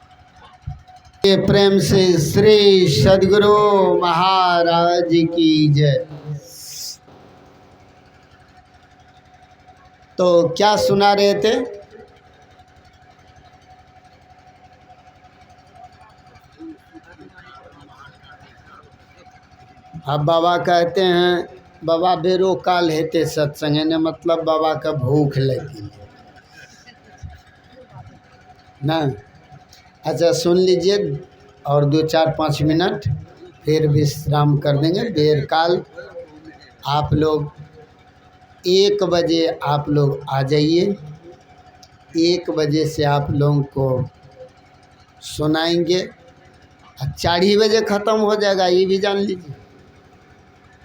Speaker 1: प्रेम से श्री सद्गुरु महाराज की जय। तो क्या सुना रहे थे। अब बाबा कहते हैं, बाबा बेरो काल हेते सत्संग, ने मतलब बाबा का भूख लगी ना। अच्छा सुन लीजिए, और 2-4-5 मिनट फिर विश्राम कर देंगे। देर काल आप लोग 1 बजे आप लोग आ जाइए। 1 बजे से आप लोगों को सुनाएंगे। 4 ही बजे ख़त्म हो जाएगा, ये भी जान लीजिए।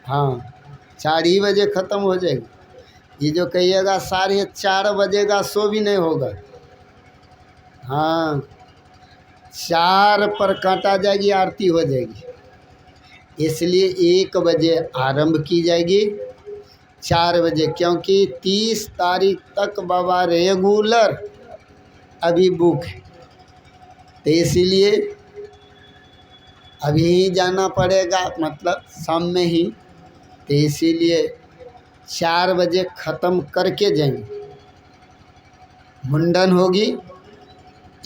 Speaker 1: हाँ 4 ही बजे ख़त्म हो जाएगी। ये जो कहिएगा 4:30 बजेगा सो भी नहीं होगा। हाँ 4 पर काटा जाएगी, आरती हो जाएगी। इसलिए 1 बजे आरंभ की जाएगी, 4 बजे, क्योंकि 30 तारीख तक बाबा रेगुलर अभी बुक है। तो इसीलिए अभी ही जाना पड़ेगा, मतलब शाम में ही, तो इसीलिए 4 बजे ख़त्म करके जाएंगे। मुंडन होगी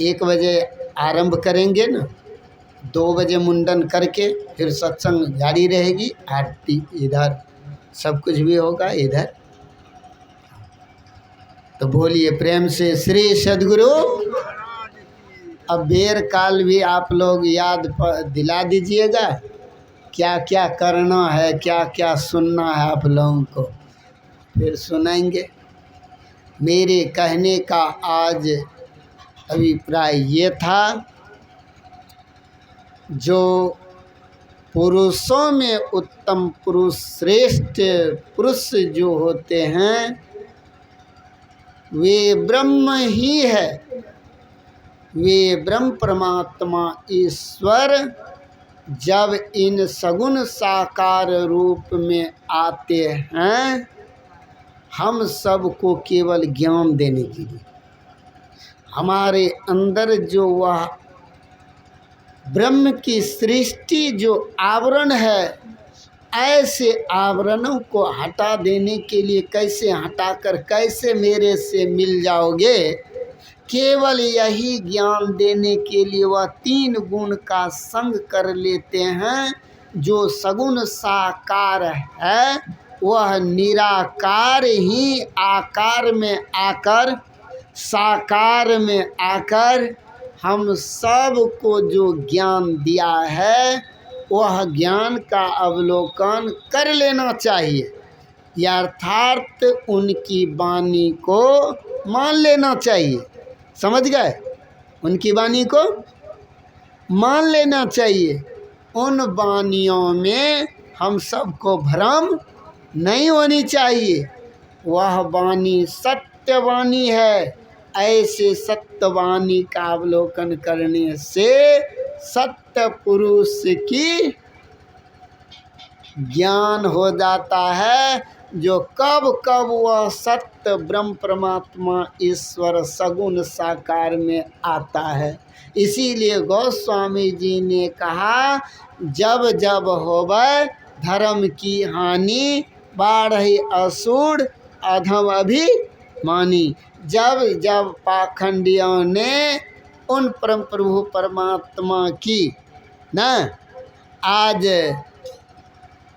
Speaker 1: 1 बजे आरंभ करेंगे ना, 2 बजे मुंडन करके फिर सत्संग जारी रहेगी, आरती इधर सब कुछ भी होगा इधर। तो बोलिए प्रेम से श्री सद्गुरु। अब बेर काल भी आप लोग याद दिला दीजिएगा, क्या क्या करना है, क्या क्या सुनना है आप लोगों को, फिर सुनाएंगे। मेरे कहने का आज अभिप्राय ये था, जो पुरुषों में उत्तम पुरुष, श्रेष्ठ पुरुष जो होते हैं वे ब्रह्म ही है, वे ब्रह्म परमात्मा ईश्वर जब इन सगुण साकार रूप में आते हैं हम सबको केवल ज्ञान देने के लिए, हमारे अंदर जो वह ब्रह्म की सृष्टि जो आवरण है, ऐसे आवरणों को हटा देने के लिए, कैसे हटाकर कैसे मेरे से मिल जाओगे, केवल यही ज्ञान देने के लिए वह 3 गुण का संग कर लेते हैं। जो सगुण साकार है वह निराकार ही आकार में आकर, साकार में आकर हम सब को जो ज्ञान दिया है वह ज्ञान का अवलोकन कर लेना चाहिए, यथार्थ उनकी वाणी को मान लेना चाहिए। समझ गए? उनकी वाणी को मान लेना चाहिए। उन वाणियों में हम सबको भ्रम नहीं होनी चाहिए। वह वाणी सत्य वाणी है। ऐसे सत्यवाणी का अवलोकन करने से सत्य पुरुष की ज्ञान हो जाता है, जो कब कब वह सत्य ब्रह्म परमात्मा ईश्वर सगुण साकार में आता है। इसीलिए गोस्वामी जी ने कहा, जब जब होवे धर्म की हानि, बाढ़हि असुर अधम अभिमानी। जब जब पाखंडियों ने उन परम प्रभु परमात्मा की न, आज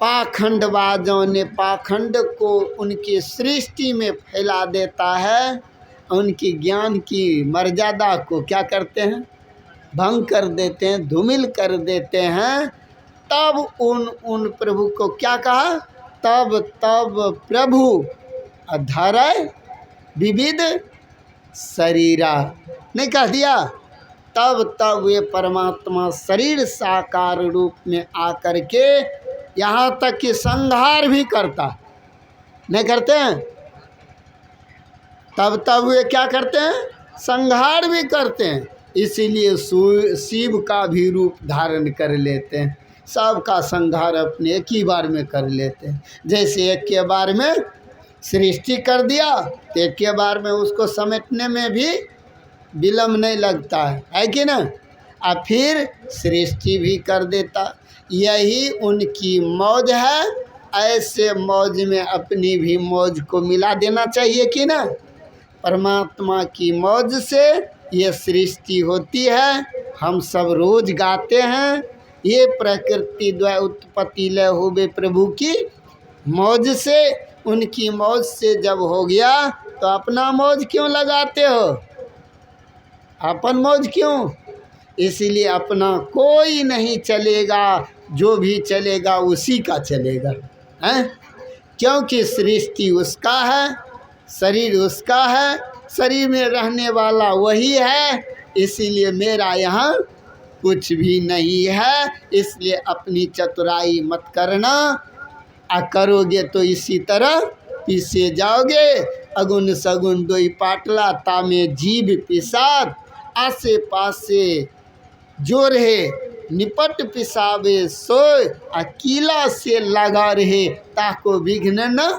Speaker 1: पाखंडबाजों ने पाखंड को उनकी सृष्टि में फैला देता है, उनकी ज्ञान की मर्यादा को क्या करते हैं, भंग कर देते हैं, धूमिल कर देते हैं। तब उन प्रभु को क्या कहा, तब प्रभु धरय विविध शरीरा, नहीं कह दिया? तब वे परमात्मा शरीर साकार रूप में आकर के यहाँ तक कि संहार भी करता, नहीं करते हैं? तब वे क्या करते हैं, संहार भी करते हैं। इसीलिए शिव का भी रूप धारण कर लेते हैं, सबका संहार अपने एक ही बार में कर लेते हैं। जैसे एक के बार में सृष्टि कर दिया तो एक के बार में उसको समेटने में भी विलम्ब नहीं लगता है कि ना? और फिर सृष्टि भी कर देता। यही उनकी मौज है। ऐसे मौज में अपनी भी मौज को मिला देना चाहिए कि ना? परमात्मा की मौज से ये सृष्टि होती है, हम सब रोज गाते हैं, ये प्रकृति द्वय उत्पत्ति लय होवे प्रभु की मौज से। उनकी मौज से जब हो गया तो अपना मौज क्यों लगाते हो, अपन मौज क्यों? इसलिए अपना कोई नहीं चलेगा, जो भी चलेगा उसी का चलेगा, हैं? क्योंकि सृष्टि उसका है, शरीर उसका है, शरीर में रहने वाला वही है। इसीलिए मेरा यहाँ कुछ भी नहीं है। इसलिए अपनी चतुराई मत करना, करोगे तो इसी तरह पीछे जाओगे। अगुन सगुन दोई पाटला तामे जीव पिसाद, आसे पासे जो रहे निपट पिसावे सोय, अकीला से लगा रहे ताको विघ्न न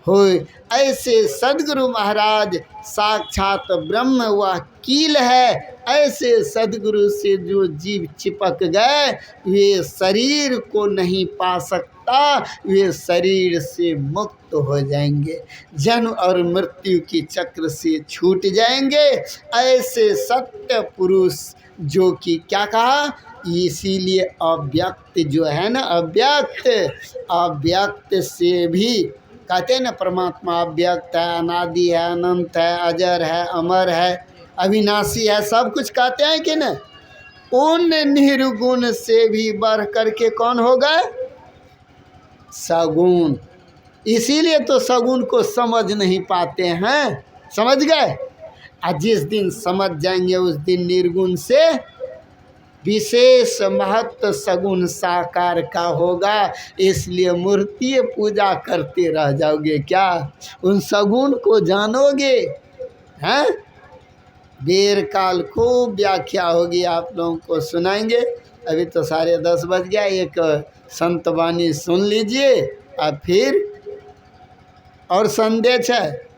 Speaker 1: होय। ऐसे सदगुरु महाराज साक्षात ब्रह्म वह कील है। ऐसे सदगुरु से जो जीव चिपक गए वे शरीर को नहीं पा सकता, वे शरीर से मुक्त हो जाएंगे, जन्म और मृत्यु की चक्र से छूट जाएंगे। ऐसे सत्य पुरुष जो कि क्या कहा, इसीलिए अव्यक्त जो है ना, अव्यक्त, अव्यक्त से भी कहते हैं ना, परमात्मा अव्यक्त है, अनादि है, अनंत है, अजर है, अमर है, अविनाशी है, सब कुछ कहते हैं कि न। उन निर्गुण से भी बढ़ करके कौन होगा, सगुण। इसीलिए तो सगुण को समझ नहीं पाते हैं, समझ गए। और जिस दिन समझ जाएंगे उस दिन निर्गुण से विशेष महत्व सगुण साकार का होगा। इसलिए मूर्ति पूजा करते रह जाओगे क्या, उन सगुण को जानोगे हैं। बेर काल खूब व्याख्या होगी, आप लोगों को सुनाएंगे। अभी तो 10:30 बज गया, एक संत वाणी सुन लीजिए और फिर और संदेश है।